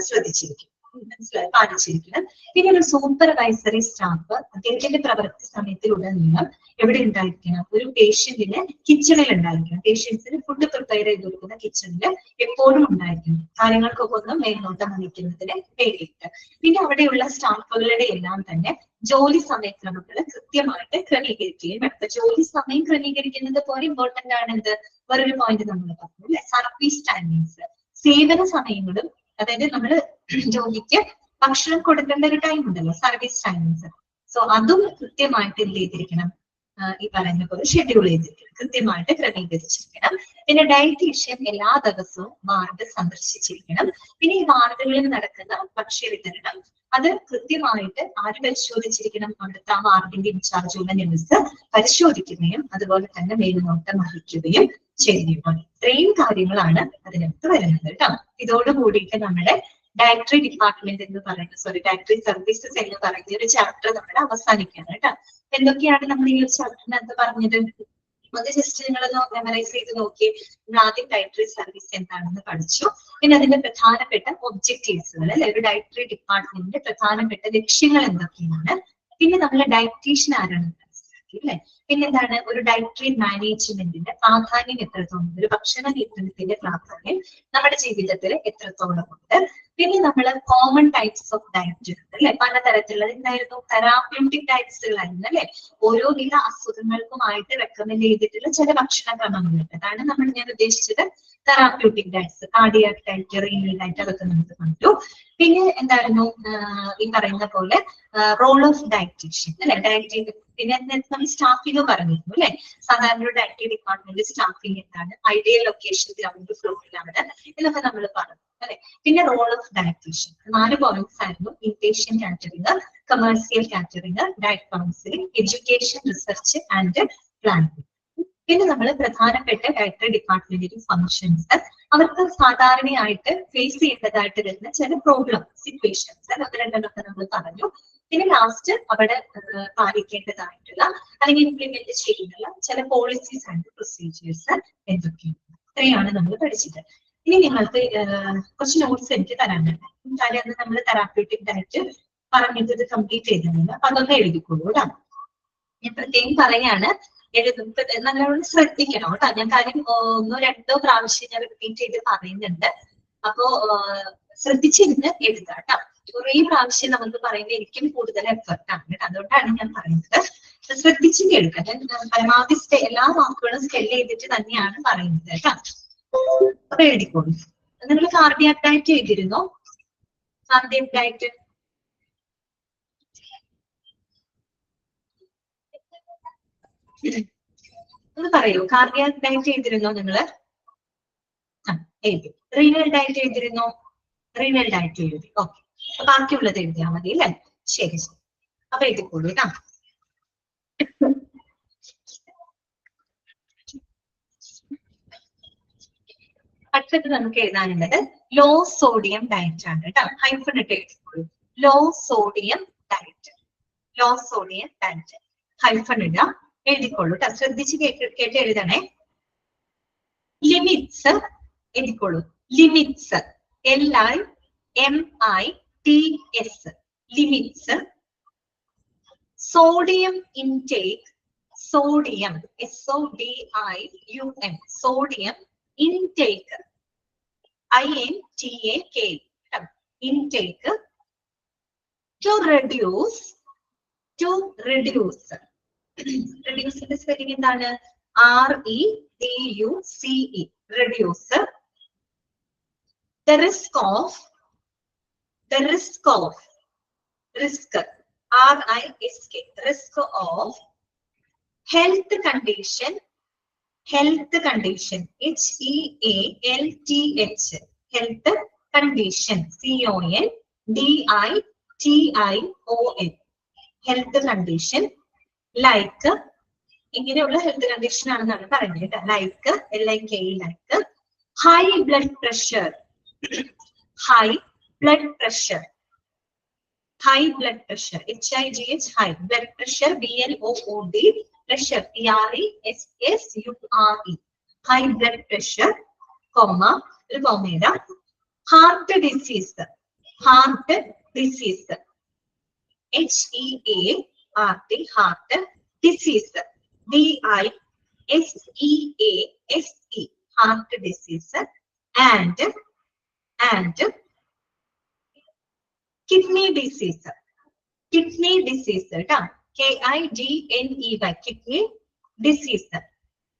ശ്രദ്ധിച്ചിരിക്കും, മനസ്സിലായി, പാലിച്ചിരിക്കണം. പിന്നെ ഒരു സൂപ്പർവൈസറി സ്റ്റാഫ് അദ്ദേഹത്തിന്റെ പ്രവൃത്തി സമയത്തിലുടനീളം എവിടെ ഉണ്ടായിരിക്കണം? ഒരു പേഷ്യന്റിന് കിച്ചണിൽ ഉണ്ടായിരിക്കണം. പേഷ്യൻസിന് ഫുഡ് പ്രിപ്പയർ ചെയ്ത് കൊടുക്കുന്ന കിച്ചണിൽ എപ്പോഴും ഉണ്ടായിരിക്കണം, കാര്യങ്ങൾക്കൊക്കെ ഒന്ന് മേൽനോട്ടം വഹിക്കുന്നതിന് വേണ്ടിയിട്ട്. പിന്നെ അവിടെയുള്ള സ്റ്റാഫുകളുടെ എല്ലാം തന്നെ ജോലി സമയക്രമങ്ങൾ കൃത്യമായിട്ട് ക്രമീകരിക്കുകയും വേണം. ജോലി സമയം ക്രമീകരിക്കുന്നത് പോലെ ഇമ്പോർട്ടന്റ് ആണ് എന്ത്, വേറൊരു പോയിന്റ് നമ്മൾ പറഞ്ഞു അല്ലെ, സർവീസ് ടൈമിങ്സ്, സേവന സമയങ്ങളും. അതായത് നമ്മൾ ജോലിക്ക് ഭക്ഷണം കൊടുക്കേണ്ട ഒരു ടൈം ഉണ്ടല്ലോ, സർവീസ് ടൈമിങ്സ്. സോ അതും കൃത്യമായിട്ട് എന്ത് ചെയ്തിരിക്കണം, ഈ പറയുന്ന പോലെ ഷെഡ്യൂൾ ചെയ്തിരിക്കണം, കൃത്യമായിട്ട് ക്രമീകരിച്ചിരിക്കണം. പിന്നെ ഡയറ്റീഷ്യൻ എല്ലാ ദിവസവും വാർഡ് സന്ദർശിച്ചിരിക്കണം. പിന്നെ ഈ വാർഡുകളിൽ നടക്കുന്ന ഭക്ഷ്യവിതരണം അത് കൃത്യമായിട്ട് ആര് പരിശോധിച്ചിരിക്കണം? അവിടുത്തെ ആ വാർഡിന്റെ ഇൻചാർജുള്ള നഴ്സ് പരിശോധിക്കുകയും അതുപോലെ തന്നെ മേൽനോട്ടം വഹിക്കുകയും ചെയ്യുകയാണ്. ഇത്രയും കാര്യങ്ങളാണ് അതിനകത്ത് വരുന്നത് കേട്ടോ. ഇതോടുകൂടിയിട്ട് നമ്മുടെ ഡയറക്ടറി ഡിപ്പാർട്ട്മെന്റ് എന്ന് പറയുന്ന ഡയറക്ടറി സർവീസസ് എന്ന് പറയുന്ന ഒരു ചാപ്റ്റർ നമ്മുടെ അവസാനിക്കുകയാണ് കേട്ടോ. എന്തൊക്കെയാണ് നമ്മൾ ഈ ഒരു ചാപ്റ്ററിനകത്ത് പറഞ്ഞത്? അത് ജസ്റ്റ് നിങ്ങളൊന്ന് മെമ്മറൈസ് ചെയ്ത് നോക്കി. നമ്മൾ ആദ്യം ഡയറക്ടറി സർവീസ് എന്താണെന്ന് പഠിച്ചു. പിന്നെ അതിന്റെ പ്രധാനപ്പെട്ട ഒബ്ജക്റ്റീവ്സുകൾ അല്ലെ, ഒരു ഡയറക്ടറി ഡിപ്പാർട്ട്മെന്റിന്റെ പ്രധാനപ്പെട്ട ലക്ഷ്യങ്ങൾ എന്തൊക്കെയാണ്. പിന്നെ നമ്മൾ ഡയറ്റീഷ്യൻ ആരാണെന്ന് മനസ്സിലാക്കി അല്ലെ. പിന്നെ എന്താണ് ഒരു ഡയറ്ററി മാനേജ്മെന്റിന്റെ പ്രാധാന്യം എത്രത്തോളം, ഒരു ഭക്ഷണ നിയന്ത്രണത്തിന്റെ പ്രാധാന്യം നമ്മുടെ ജീവിതത്തിൽ എത്രത്തോളം ഉണ്ട്. പിന്നെ നമ്മൾ കോമൺ ടൈപ്സ് ഓഫ് ഡയറ്റ് അല്ലെ, പലതരത്തിലുള്ള എന്തായിരുന്നു, തെറാപ്യൂട്ടിക് ഡയറ്റ്സുകളായിരുന്നു അല്ലെ. ഓരോ വിധ അസുഖങ്ങൾക്കുമായിട്ട് റെക്കമെൻഡ് ചെയ്തിട്ടുള്ള ചില ഭക്ഷണക്രമങ്ങളുണ്ട്. അതാണ് ഞാൻ ഉദ്ദേശിച്ചത് therapeutic diets, cardiac diet, renal diet, അതൊക്കെ നമുക്ക് കണ്ടു. പിന്നെ എന്തായിരുന്നു ഈ പറയുന്ന പോലെ റോൾ ഓഫ് ഡയറ്റീഷ്യൻ അല്ലെ, ഡയറ്റ്. പിന്നെ നമ്മൾ സ്റ്റാഫിംഗ് പറഞ്ഞിരുന്നു അല്ലെ. സാധാരണ ഒരു ഡയറ്ററി ഡിപ്പാർട്ട്മെന്റ് സ്റ്റാഫിംഗ് എന്താണ്, ഐഡിയൽ ലൊക്കേഷൻ ഗ്രൗണ്ട് ഫ്ലോറിലാണ് എന്നൊക്കെ നമ്മൾ പറഞ്ഞു അല്ലെ. പിന്നെ റോൾ ഓഫ് ഡയറ്റീഷ്യൻ 4 പോയിന്റ്സ് ആയിരുന്നു: inpatient catering, commercial catering, diet counselling, education, research and planning. പിന്നെ നമ്മൾ പ്രധാനപ്പെട്ട ഡയറക്ടറി ഡിപ്പാർട്ട്മെന്റിന്റെ ഫംഗ്ഷൻസ്, അവർക്ക് സാധാരണയായിട്ട് ഫേസ് ചെയ്യേണ്ടതായിട്ട് വരുന്ന ചില പ്രോബ്ലം സിറ്റുവേഷൻസ്, അത് രണ്ടെണ്ണമൊക്കെ നമ്മൾ പറഞ്ഞു. പിന്നെ ലാസ്റ്റ് അവിടെ പാലിക്കേണ്ടതായിട്ടുള്ള അല്ലെങ്കിൽ ഇംപ്ലിമെന്റ് ചെയ്യുന്ന ചില പോളിസീസ് ആൻഡ് പ്രൊസീജിയേഴ്സ് എന്തൊക്കെയാണ്. ഇത്രയാണ് നമ്മൾ പഠിച്ചത്. ഇനി നിങ്ങൾക്ക് കുറച്ച് നോട്ട്സ് എനിക്ക് തരാനുണ്ട്. കാര്യം അത് നമ്മൾ തെറാപ്യൂട്ടിക് ഡയറ്റ് പറഞ്ഞിട്ട് ഇത് കംപ്ലീറ്റ് ചെയ്തിട്ടുണ്ട്. അപ്പൊ അതൊക്കെ എഴുതിക്കോളൂ കേട്ടോ. ഞാൻ പ്രത്യേകം പറയാണ്, നല്ലോണം ശ്രദ്ധിക്കണം കേട്ടോ. ഞാൻ കാര്യം 1-2 പ്രാവശ്യം ഞാൻ റിപ്പീറ്റ് ചെയ്ത് പറയുന്നുണ്ട്. അപ്പോ ശ്രദ്ധിച്ചിരുന്ന് എഴുതുക കേട്ടോ. കുറേ പ്രാവശ്യം നമുക്ക് പറയുമ്പോൾ എനിക്കും കൂടുതൽ എഫർട്ടാണ് കേട്ടോ. അതുകൊണ്ടാണ് ഞാൻ പറയുന്നത് ശ്രദ്ധിച്ചിട്ട് എഴുതുക. ഞാൻ പരമാവധി എല്ലാ വാക്കുകളും സ്പെൽ ചെയ്തിട്ട് തന്നെയാണ് പറയുന്നത് കേട്ടോ. അപ്പൊ എഴുതിക്കോളൂ. നിങ്ങൾ കാർഡിയാക് ഡയറ്റ് എഴുതിയിരുന്നോ? കാർഡിയാക് ഡയറ്റ് ഒന്ന് പറയൂ. കാർഡിയാക് ഡയറ്റ് എഴുതിയിരുന്നോ നിങ്ങള്? എഴുതി. റീനൽ ഡയറ്റ് എഴുതിയിരുന്നോ? റീനൽ ഡയറ്റ് എഴുതി. ഓക്കെ, ബാക്കിയുള്ളത് എഴുതിയാൽ മതി അല്ലേ? ശരി ശരി. അപ്പൊ എഴുതിക്കോളൂ കേട്ടോ. അടുത്തത് നമുക്ക് എഴുതാനുള്ളത് ലോ സോഡിയം ഡയറ്റ് ആണ് കേട്ടോ. ഹൈഫൺ ഇട്ട് എഴുതിക്കോളൂ. Low sodium diet, low sodium diet hyphen ഇടുക, എഴുതിക്കോളൂ കേട്ടോ. ശ്രദ്ധിച്ച് കേട്ട് എഴുതണേ. ലിമിറ്റ്സ് എഴുതിക്കോളൂ. Limits, LIMITS, limits. Sodium intake, sodium SODIUM, sodium intake, INTAK, intake, to reduce, reduce spelling എന്താണ്? REDUCE, reduce the risk of risk, risk of health condition, health condition, HEALTH, health condition, CONDITION, health condition, like ഇങ്ങനെയുള്ള health condition ആണെന്നാണ് പറയുന്നത് കേട്ടോ. Like LIKE, like high blood pressure, high blood pressure, high blood pressure, HIGH, high blood pressure, BLOOD, pressure, PRESSURE, high blood pressure, comma, heart disease, heart disease, HEART, heart disease, DISEASE, heart disease, and kidney disease, kidney disease, KIDNEY, kidney disease,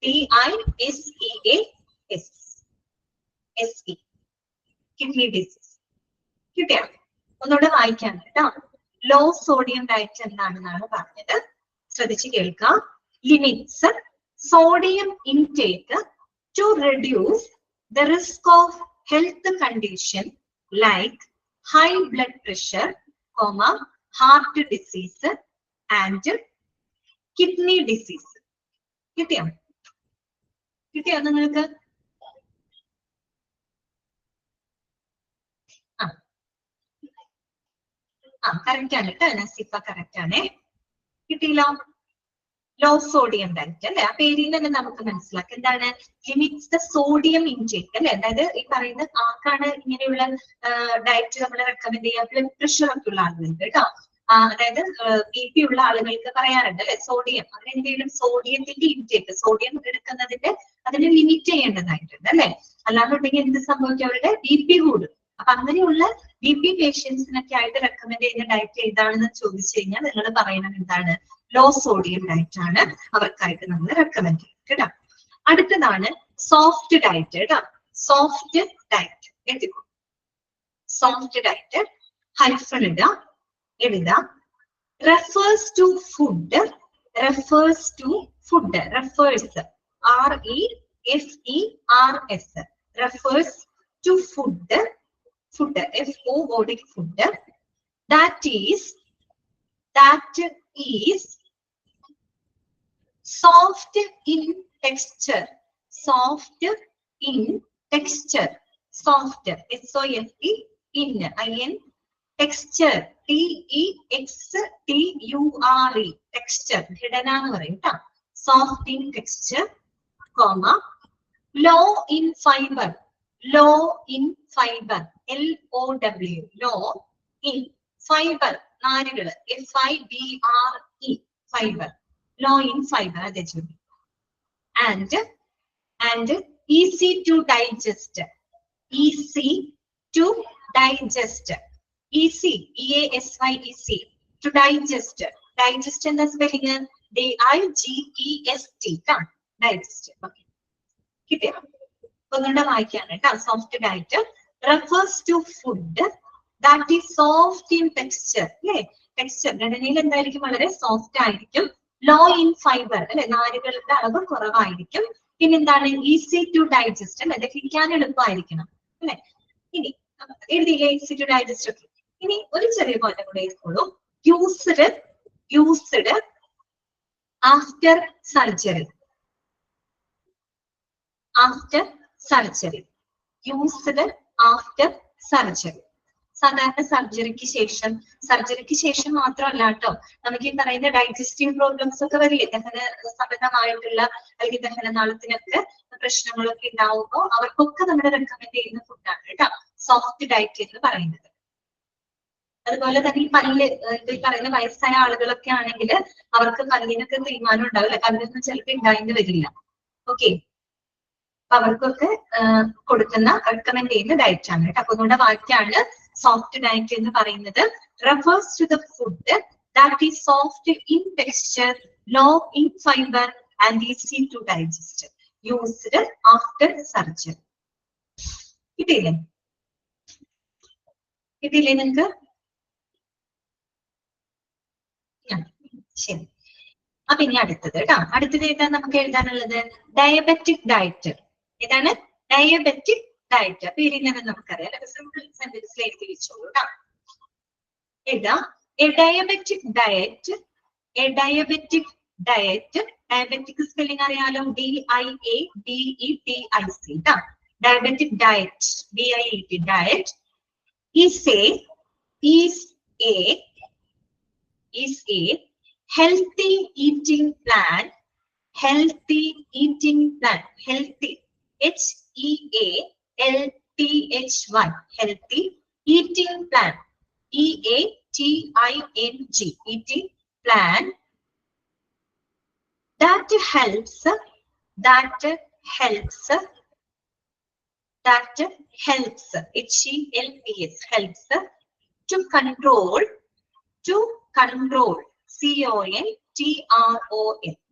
DISEASE, kidney disease. കിട്ടിയോ? ഒന്നുകൂടെ വായിക്കാൻ കേട്ടോ. Law sodium diet എന്താണെന്നാണ് പറഞ്ഞത്. ശ്രദ്ധിച്ച് കേൾക്കാം. Limits sodium intake to reduce the risk of health condition like high blood pressure, heart disease and kidney disease. കിട്ടിയോ? കിട്ടിയോ നിങ്ങൾക്ക്? കറക്റ്റ് ആണ് കേട്ടോ. നസീഫ കറക്റ്റ് ആണേ. കിട്ടിയില്ലോ? ലോ സോഡിയം ഡയറ്റ് അല്ലെ? ആ പേരിൽ തന്നെ നമുക്ക് മനസ്സിലാക്കാം എന്താണ് ലിമിറ്റ്സ് ദ സോഡിയം ഇൻടേക്ക് അല്ലെ. അതായത് ഈ പറയുന്ന ആർക്കാണ് ഇങ്ങനെയുള്ള ഡയറ്റ് നമ്മൾ റെക്കമെൻഡ് ചെയ്യുക? ബ്ലഡ് പ്രഷർ ഒക്കെ ഉള്ള ആളുകൾക്ക് കേട്ടോ. അതായത് BP ഉള്ള ആളുകൾക്ക് പറയാറുണ്ട് അല്ലെ സോഡിയം, അതിനെന്തെങ്കിലും സോഡിയത്തിന്റെ ഇൻടേക്ക്, സോഡിയം എടുക്കുന്നതിന്റെ അതിന് ലിമിറ്റ് ചെയ്യേണ്ടതായിട്ടുണ്ട് അല്ലെ. അല്ലാന്നുണ്ടെങ്കിൽ എന്ത് സംഭവിക്കും? അവരുടെ BP കൂടും. അപ്പൊ അങ്ങനെയുള്ള BP പേഷ്യൻസിനൊക്കെ ആയിട്ട് റെക്കമെൻഡ് ചെയ്യുന്ന ഡയറ്റ് ഏതാണെന്ന് ചോദിച്ചു കഴിഞ്ഞാൽ നിങ്ങൾ പറയണം എന്താണ്? ലോ സോഡിയം ഡയറ്റ് ആണ് അവർക്കായിട്ട് നമ്മൾ റെക്കമെൻഡ് ചെയ്യുന്നത് കേട്ടോ. അടുത്തതാണ് സോഫ്റ്റ് ഡയറ്റ് കേട്ടോ. സോഫ്റ്റ് ഡയറ്റ് എഴുതിക്കോ. സോഫ്റ്റ് ഡയറ്റ് ഹൈഫൺ എഴുതാം. Refers to food, refers to food, refers REFERS, refers to food, food FOOD, food that is soft in texture, soft in texture, soft SOFT in texture TEXTURE, texture ഘടന എന്ന് പറയും ട്ടോ. soft in texture, low in fiber, low in fiber, LOW, low in fiber, നാരുകള് FIBRE, fiber, low in fiber, അതെ ചോദി. and easy to digest, easy to digest, easy EASY, to digest, digest എന്ന spelling DIGEST, digest. Okay കിട്ടിയോ? ഒന്നുകൂടെ വായിക്കാണ് കേട്ടോ. Soft diet refers to food that is soft in texture, അല്ലെ? Texture ഘടനയിൽ എന്തായിരിക്കും? വളരെ സോഫ്റ്റ് ആയിരിക്കും. ലോ ഇൻ ഫൈബർ അല്ലെ, നാരുകളുടെ അളവ് കുറവായിരിക്കും. പിന്നെ എന്താണ്? ഈസി ടു ഡൈജസ്റ്റ് അല്ലെ, ദഹിക്കാൻ എളുപ്പമായിരിക്കണം അല്ലെ. ഇനി എഴുതിയില്ലേ ഈസി ടു ഡൈജസ്റ്റ് ഒക്കെ. ഇനി ഒരു ചെറിയ പോയിന്റ് കൂടെ എഴുതിക്കോളൂ. Used after surgery, after surgery, used after surgery. സാധാരണ സർജറിക്ക് ശേഷം മാത്രമല്ല കേട്ടോ, നമുക്ക് ഈ പറയുന്ന ഡൈജസ്റ്റീവ് പ്രോബ്ലംസ് ഒക്കെ വരില്ലേ, ദഹന സംബന്ധമായിട്ടുള്ള അല്ലെങ്കിൽ ദഹനനാളത്തിനൊക്കെ പ്രശ്നങ്ങളൊക്കെ ഉണ്ടാവുമ്പോൾ അവർക്കൊക്കെ നമ്മൾ റെക്കമെൻഡ് ചെയ്യുന്ന ഫുഡാണ് കേട്ടോ സോഫ്റ്റ് ഡയറ്റ് എന്ന് പറയുന്നത്. അതുപോലെ തന്നെ ഈ പല്ല് ഈ പറയുന്ന വയസ്സായ ആളുകളൊക്കെ ആണെങ്കിൽ അവർക്ക് പല്ലിനൊക്കെ തീരുമാനം ഉണ്ടാവില്ല, പല്ലൊന്നും ചിലപ്പോൾ ഉണ്ടായിന്ന് വരില്ല. ഓക്കെ, അവർക്കൊക്കെ കൊടുക്കുന്ന റെക്കമെൻഡ് ചെയ്യുന്ന ഡയറ്റ് ആണ് കേട്ടോ. അപ്പൊ നമ്മുടെ വാക്യാണ് സോഫ്റ്റ് ഡയറ്റ് എന്ന് പറയുന്നത് refers to the food that is soft in texture, low in fibre and easy to digest, used after surgery. കിട്ടിയില്ലേ? കിട്ടിയില്ലേ നിങ്ങക്ക്? ശരി. അപ്പൊ ഇനി അടുത്തത് കേട്ടോ. അടുത്തത് ഏതാ നമുക്ക് എഴുതാനുള്ളത്? Diabetic diet. ഏതാണ്? Diabetic diet. പേരിങ്ങനെ നമുക്കറിയാം. സിമ്പിൾ സെന്റൻസിൽ എഴുതി വെച്ചോളൂ കേട്ടോ. ഏതാ? A diabetic diet. A diabetic diet. Diabetic spelling അറിയാലോ. DIABETIC കേട്ടോ. Diabetic diet. DIET diet is a healthy eating plan. Healthy eating plan. Healthy. HEALTHY. Healthy eating plan. EATING. Eating plan that helps. HELPS. Helps to control. CONTROL.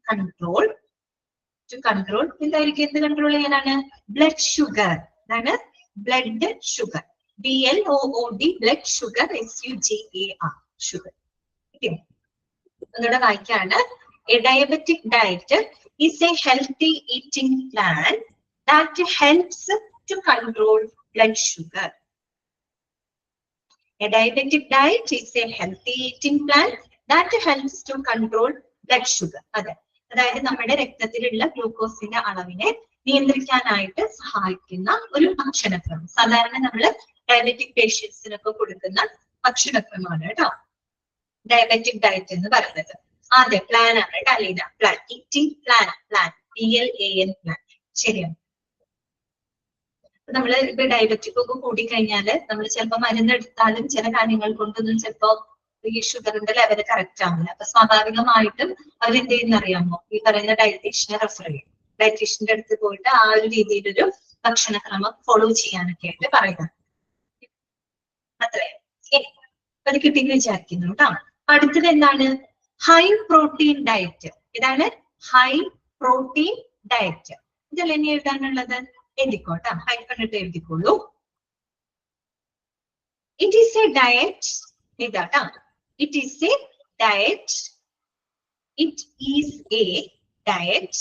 Control. To control. എന്തായിരിക്കും? എന്ത് control ചെയ്യാനാണ്? Blood sugar. അതാണ് blood sugar. BLOOD. Blood sugar. SUGAR. Sugar. ഒന്നുകൂടെ വായിക്കാണ്. A diabetic diet is a healthy eating plan that helps to control blood sugar. A diabetic diet is a healthy eating plan that helps to control blood sugar. അതെ, അതായത് നമ്മുടെ രക്തത്തിലുള്ള ഗ്ലൂക്കോസിന്റെ അളവിനെ നിയന്ത്രിക്കാനായിട്ട് സഹായിക്കുന്ന ഒരു ഭക്ഷണക്രമം. സാധാരണ നമ്മൾ ഡയബറ്റിക് പേഷ്യൻസിനൊക്കെ കൊടുക്കുന്ന ഭക്ഷണക്രമമാണ് കേട്ടോ ഡയബറ്റിക് ഡയറ്റ് എന്ന് പറയുന്നത്. അതെ, പ്ലാൻ ആണ് കേട്ടോ Aleena. Plan. Eating plan. PLAN. Plan. ശരിയാണ്. നമ്മൾ ഇപ്പൊ ഡയബറ്റിക് ഒക്കെ കൂടിക്കഴിഞ്ഞാല് നമ്മൾ ചിലപ്പോൾ മരുന്നെടുത്താലും ചില കാര്യങ്ങൾ കൊണ്ടൊന്നും ചിലപ്പോ ഈ ഷുഗറിന്റെ ലെവൽ കറക്റ്റ് ആവില്ല. അപ്പൊ സ്വാഭാവികമായിട്ടും അവരെന്ത് ചെയ്യുന്ന അറിയാമോ? ഈ പറയുന്ന ഡയറ്റീഷ്യനെ റെഫർ ചെയ്യും. ഡയറ്റീഷ്യന്റെ അടുത്ത് പോയിട്ട് ആ ഒരു രീതിയിലൊരു ഭക്ഷണക്രമം ഫോളോ ചെയ്യാനൊക്കെ ആയിട്ട് പറയുന്നത്. അത്രയും അത് കിട്ടിയെന്ന് വിചാരിക്കുന്നു കേട്ടോ. അടുത്തത് എന്താണ്? High protein diet. ഇതാണ് ഹൈ പ്രോട്ടീൻ ഡയറ്റ്. ഇതല്ല ഇനി എഴുതാനുള്ളത്. എഴുതിക്കോട്ടെ, ഹൈഫണിട്ട് എഴുതിക്കോളൂ. It is a diet. ഇതാട്ടാ, it is a diet. It is a diet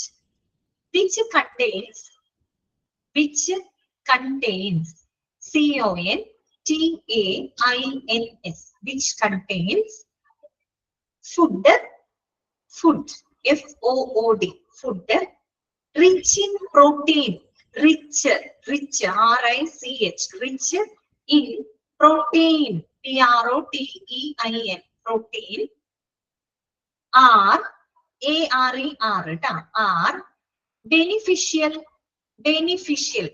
which contains CONTAINS which contains food FOOD food rich in protein. Rich RICH rich in protein PROTEIN protein. R beneficial BENEFICIAL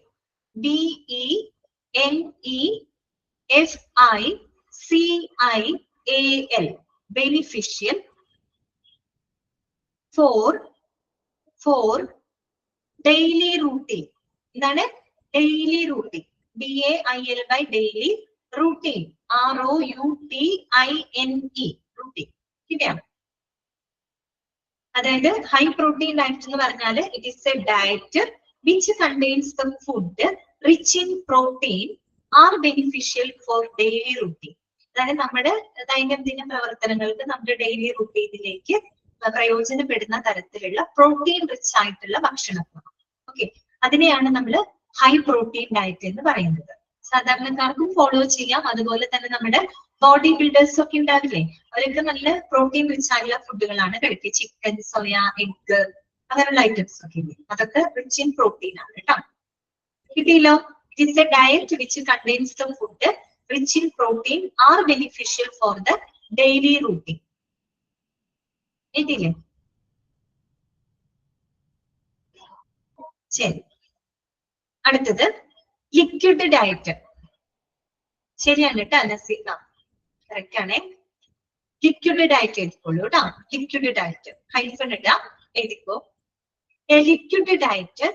beneficial. For daily routine. എന്താണ്? daily routine. DAIL by daily routine. ROUTINE routine. ശരിയാണ്. അതായത് high protein diet എന്ന് പറഞ്ഞാൽ it is a diet which contains the food rich in protein are beneficial for daily routine. അതായത് നമ്മുടെ ദൈനംദിന പ്രവർത്തനങ്ങൾക്ക് നമ്മുടെ ഡെയിലി റൂട്ടീനിലേക്ക് പ്രയോജനപ്പെടുന്ന തരത്തിലുള്ള പ്രോട്ടീൻ റിച്ച് ആയിട്ടുള്ള ഭക്ഷണക്രമം. ഓക്കെ, അതിനെയാണ് നമ്മൾ ഹൈ പ്രോട്ടീൻ ഡയറ്റ് എന്ന് പറയുന്നത്. സാധാരണക്കാർക്കും ഫോളോ ചെയ്യാം. അതുപോലെ തന്നെ നമ്മുടെ ബോഡി ബിൽഡേഴ്സ് ഒക്കെ ഉണ്ടാവില്ലേ, അവരൊക്കെ നല്ല പ്രോട്ടീൻ റിച്ച് ആയിട്ടുള്ള ഫുഡുകളാണ് കഴിക്കുക. ചിക്കൻ, സോയ, എഗ് അങ്ങനെയുള്ള ഐറ്റംസ് ഒക്കെ ഇല്ലേ, അതൊക്കെ റിച്ച് ഇൻ പ്രോട്ടീൻ ആണ് കേട്ടോ. കിട്ടിയല്ലോ. It is a diet which contains the food rich in protein are beneficial for the daily routine. കിട്ടിയില്ലേ? ശരി. അടുത്തത് ലിക്വിഡ് ഡയറ്റ്. ശരിയാണ് കേട്ടോ നസീന, കറക്റ്റ് ആണേ. ലിക്വിഡ് ഡയറ്റ് എഴുതിക്കോളൂ കേട്ടോ. ലിക്വിഡ് ഡയറ്റ് ഹൈഫൺ ഇടാം, എഴുതിക്കോ. A liquid diet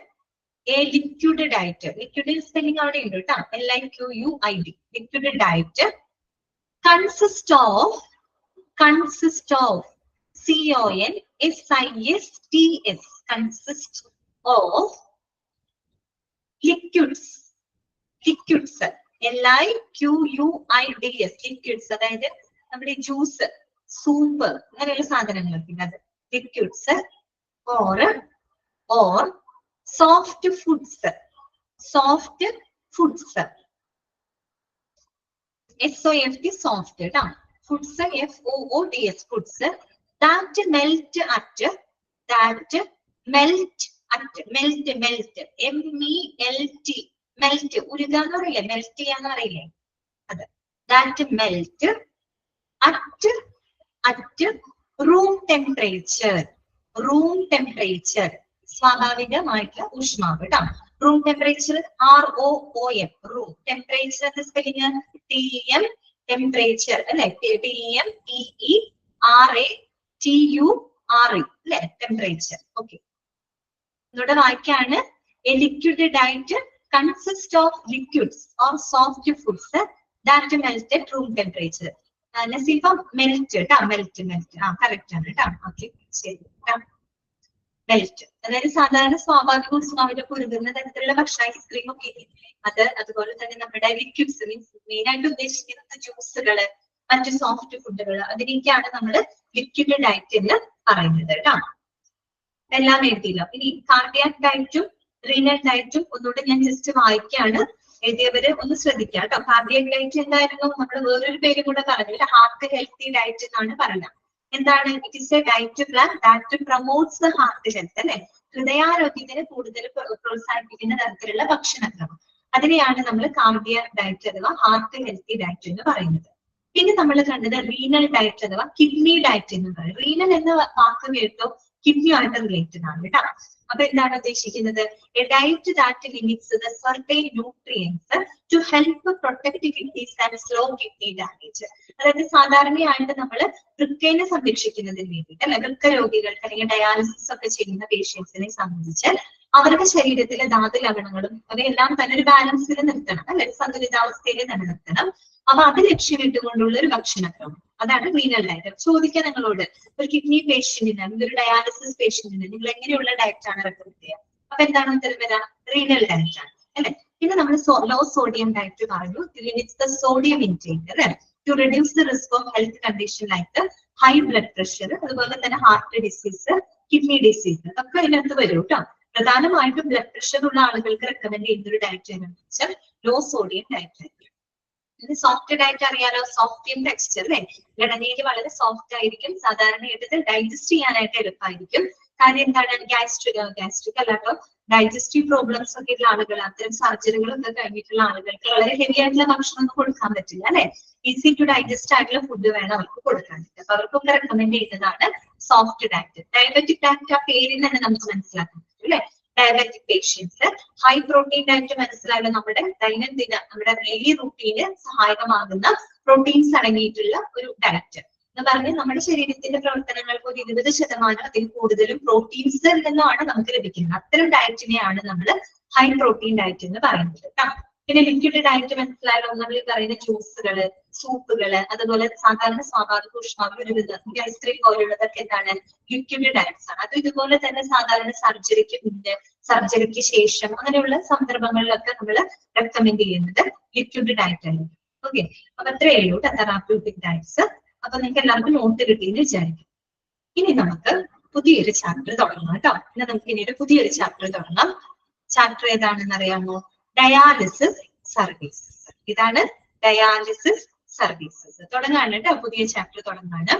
liquid spelling അവിടെ ഉണ്ട് കേട്ടോ. LIQUID. Liquid diet consist of CONSISTS consist of liquids LIQUIDS liquids, അതായത് നമ്മുടെ ജ്യൂസ്, സൂപ്പ് അങ്ങനെയുള്ള സാധനങ്ങളൊക്കെ അത് liquids. Or soft foods, soft foods, SOFT soft കേട്ടോ, foods FOODS foods that melt at MELT ഉരുകാന്ന് പറയില്ലേ, മെൽറ്റ് ചെയ്യാന്ന് പറയില്ലേ, അത് that melt at room temperature, സ്വാഭാവികമായിട്ടുള്ള ഊഷ്മാവ് കേട്ടോ. Room temperature ROOM, room temperature spelling TEM temperature അല്ലെ, TEMPERATURE അല്ലെ, ടെമ്പറേച്ചർ. ഓക്കെ, ഇവിടെ വായിക്കാണ് a liquid diet consist of liquids or soft foods that melt at room temperature. Nasifa melt കേട്ടോ, melt correct ആണ് കേട്ടോ. ഓക്കെ, ശരി. മെൽറ്റ് അതായത് സാധാരണ സ്വാഭാവിക ഊഷ്മാവിലൊക്കെ ഉരുകുന്ന തരത്തിലുള്ള ഭക്ഷണം, ഐസ്ക്രീം ഒക്കെ അത്, അതുപോലെ തന്നെ നമ്മുടെ ലിക്വിഡ്സ് മീൻസ് മെയിൻ ആയിട്ട് ഉദ്ദേശിക്കുന്നത് ജ്യൂസുകള്, മറ്റു സോഫ്റ്റ് ഫുഡുകൾ, അതിനൊക്കെയാണ് നമ്മൾ ലിക്വിഡ് ഡയറ്റ് എന്ന് പറയുന്നത് കേട്ടോ. എല്ലാം എഴുതിയില്ല. ഇനി കാർഡിയാക് ഡയറ്റും റീനൽ ഡയറ്റും ഒന്നുകൂടെ ഞാൻ ജസ്റ്റ് വായിക്കാണ്, എഴുതിയവര് ഒന്ന് ശ്രദ്ധിക്കാം കേട്ടോ. കാർഡിയാക് ഡയറ്റ് എന്തായിരുന്നു, നമ്മൾ വേറൊരു പേരും കൂടെ പറഞ്ഞു, ഹാർട്ട് ഹെൽത്തി ഡയറ്റ് എന്നാണ് പറയുന്നത്. എന്താണ്? It is A diet plan that promotes the heart health അല്ലെ, ഹൃദയാരോഗ്യത്തിന് കൂടുതൽ പ്രോത്സാഹിപ്പിക്കുന്ന തരത്തിലുള്ള ഭക്ഷണക്രമം, അതിനെയാണ് നമ്മൾ കാർഡിയാക് ഡയറ്റ് അഥവാ ഹാർട്ട് ഹെൽത്തി ഡയറ്റ് എന്ന് പറയുന്നത്. പിന്നെ നമ്മൾ കണ്ടത് റീനൽ ഡയറ്റ് അഥവാ കിഡ്നി ഡയറ്റ് എന്ന് പറയും. റീനൽ എന്ന വാക്ക് കേട്ടോ കിഡ്നി ആയിട്ട് റിലേറ്റഡ് ആണ് കേട്ടോ. അപ്പൊ എന്താണ് ഉദ്ദേശിക്കുന്നത്? A diet that limits the certain nutrients to help protect kidneys and slow kidney damage. അതായത് സാധാരണയായിട്ട് നമ്മൾ വൃക്കയെ സംരക്ഷിക്കുന്നതിന് വേണ്ടിയിട്ട് അല്ലെ, വൃക്ക രോഗികൾക്ക് അല്ലെങ്കിൽ ഡയാലിസിസ് ഒക്കെ ചെയ്യുന്ന പേഷ്യൻസിനെ സംബന്ധിച്ച് അവരുടെ ശരീരത്തിലെ ധാതു ലവണങ്ങളും അവയെല്ലാം തന്നെ ഒരു ബാലൻസിൽ നിർത്തണം അല്ലെ, സന്തുലിതാവസ്ഥയിൽ തന്നെ നിർത്തണം. അപ്പൊ അത് ലക്ഷ്യമിട്ടുകൊണ്ടുള്ള ഒരു ഭക്ഷണക്രമം, അതാണ് റീനൽ ഡയറ്റ്. ചോദിക്കാൻ നിങ്ങളോട്, ഒരു കിഡ്നി പേഷ്യന്റിന് അല്ലെങ്കിൽ ഒരു ഡയാലിസിസ് പേഷ്യന്റിന് നിങ്ങൾ എങ്ങനെയുള്ള ഡയറ്റ് ആണ് റെക്കമെൻഡ് ചെയ്യുക? അപ്പൊ എന്താണ് ഉത്തരം വരാം? റീനൽ ഡയറ്റ് ആണ് അല്ലെ. പിന്നെ നമ്മൾ ലോ സോഡിയം ഡയറ്റ് പറഞ്ഞു, ലിമിറ്റ്സ് ദ സോഡിയം ഇൻടേക്ക് അല്ലെ, to reduce the risk of health condition like high blood pressure, അതുപോലെ തന്നെ ഹാർട്ട് ഡിസീസ്, കിഡ്നി ഡിസീസ് ഒക്കെ അതിനകത്ത് വരും കേട്ടോ. പ്രധാനമായിട്ടും ബ്ലഡ് പ്രഷർ ഉള്ള ആളുകൾക്ക് റെക്കമെൻഡ് ചെയ്യുന്ന ഒരു ഡയറ്റ് എന്ന് വെച്ചാൽ ലോ സോഡിയം ഡയറ്റ് ആയിരിക്കും. സോഫ്റ്റ് ഡയറ്റ് അറിയാലോ, സോഫ്റ്റ് ഇൻ ടെക്സ്ചർ അല്ലെ, ഘടനയിൽ വളരെ സോഫ്റ്റ് ആയിരിക്കും, സാധാരണയായിട്ട് ഡൈജസ്റ്റ് ചെയ്യാനായിട്ട് എളുപ്പമായിരിക്കും. കാര്യം എന്താണ്? ഗ്യാസ്ട്രിക് അല്ലാട്ടോ, ഡൈജസ്റ്റീവ് പ്രോബ്ലംസ് ഒക്കെ ഉള്ള ആളുകൾ, അത്തരം സർജറികളൊക്കെ കഴിഞ്ഞിട്ടുള്ള ആളുകൾക്ക് വളരെ ഹെവി ആയിട്ടുള്ള ഭക്ഷണം ഒന്നും കൊടുക്കാൻ പറ്റില്ല അല്ലെ, ഈസി ടു ഡൈജസ്റ്റ് ആയിട്ടുള്ള ഫുഡ് വേണം അവർക്ക് കൊടുക്കാൻ. അപ്പൊ അവർക്കൊക്കെ റെക്കമെൻഡ് ചെയ്യുന്നതാണ് സോഫ്റ്റ് ഡയറ്റ്. ഡയബറ്റിക് ഡയറ്റ് ആ പേരിൽ തന്നെ നമുക്ക് മനസ്സിലാക്കാൻ പറ്റും അല്ലെ. Diabetic patients high protein diet മനസ്സിലായാലും നമ്മുടെ ദൈനംദിന നമ്മുടെ ഡെയിലി റൂട്ടീന് സഹായകമാകുന്ന പ്രോട്ടീൻസ് അടങ്ങിയിട്ടുള്ള ഒരു ഡയറ്റ് എന്ന് പറഞ്ഞാൽ നമ്മുടെ ശരീരത്തിന്റെ പ്രവർത്തനങ്ങൾക്ക് ഒരു 20% അതിൽ കൂടുതലും പ്രോട്ടീൻസിൽ നിന്നാണ് നമുക്ക് ലഭിക്കുന്നത്. അത്തരം ഡയറ്റിനെയാണ് നമ്മൾ ഹൈ പ്രോട്ടീൻ ഡയറ്റ് എന്ന് പറയുന്നത് കേട്ടോ. പിന്നെ ലിക്വിഡ് ഡയറ്റ് മനസ്സിലായാലും നമ്മൾ ഈ പറയുന്ന ജ്യൂസുകള്, സൂപ്പുകള്, അതുപോലെ സാധാരണ സ്വാഭാവിക ഊഷ്മാവ്, ഐസ്ക്രീം പോലുള്ളതൊക്കെ എന്താണ്? ലിക്വിഡ് ഡയറ്റ്സ് ആണ്. അത് ഇതുപോലെ തന്നെ സാധാരണ സർജറിക്ക് മുന്നേ, സർജറിക്ക് ശേഷം അങ്ങനെയുള്ള സന്ദർഭങ്ങളിലൊക്കെ നമ്മൾ റെക്കമെൻഡ് ചെയ്യുന്നത് ലിക്വിഡ് ഡയറ്റ് ആണ്. ഓക്കെ, അപ്പൊ അത്രയേ ഉള്ളൂ തെറാപ്യൂട്ടിക് ഡയറ്റ്സ്. അപ്പൊ നിങ്ങൾക്ക് എല്ലാവർക്കും നോട്ട് കിട്ടിയെന്ന് വിചാരിക്കും. ഇനി നമുക്ക് പുതിയൊരു ചാപ്റ്റർ തുടങ്ങാം കേട്ടോ. ഇനി നമുക്ക് ഇനി ഒരു പുതിയൊരു ചാപ്റ്റർ തുടങ്ങാം. ചാപ്റ്റർ ഏതാണെന്ന് അറിയാമോ? Dialysis services. ഇതാണ് ഡയാലിസിസ് സർവീസസ്. തുടങ്ങാണ് കേട്ടോ, പുതിയ ചാപ്റ്റർ തുടങ്ങാണ്.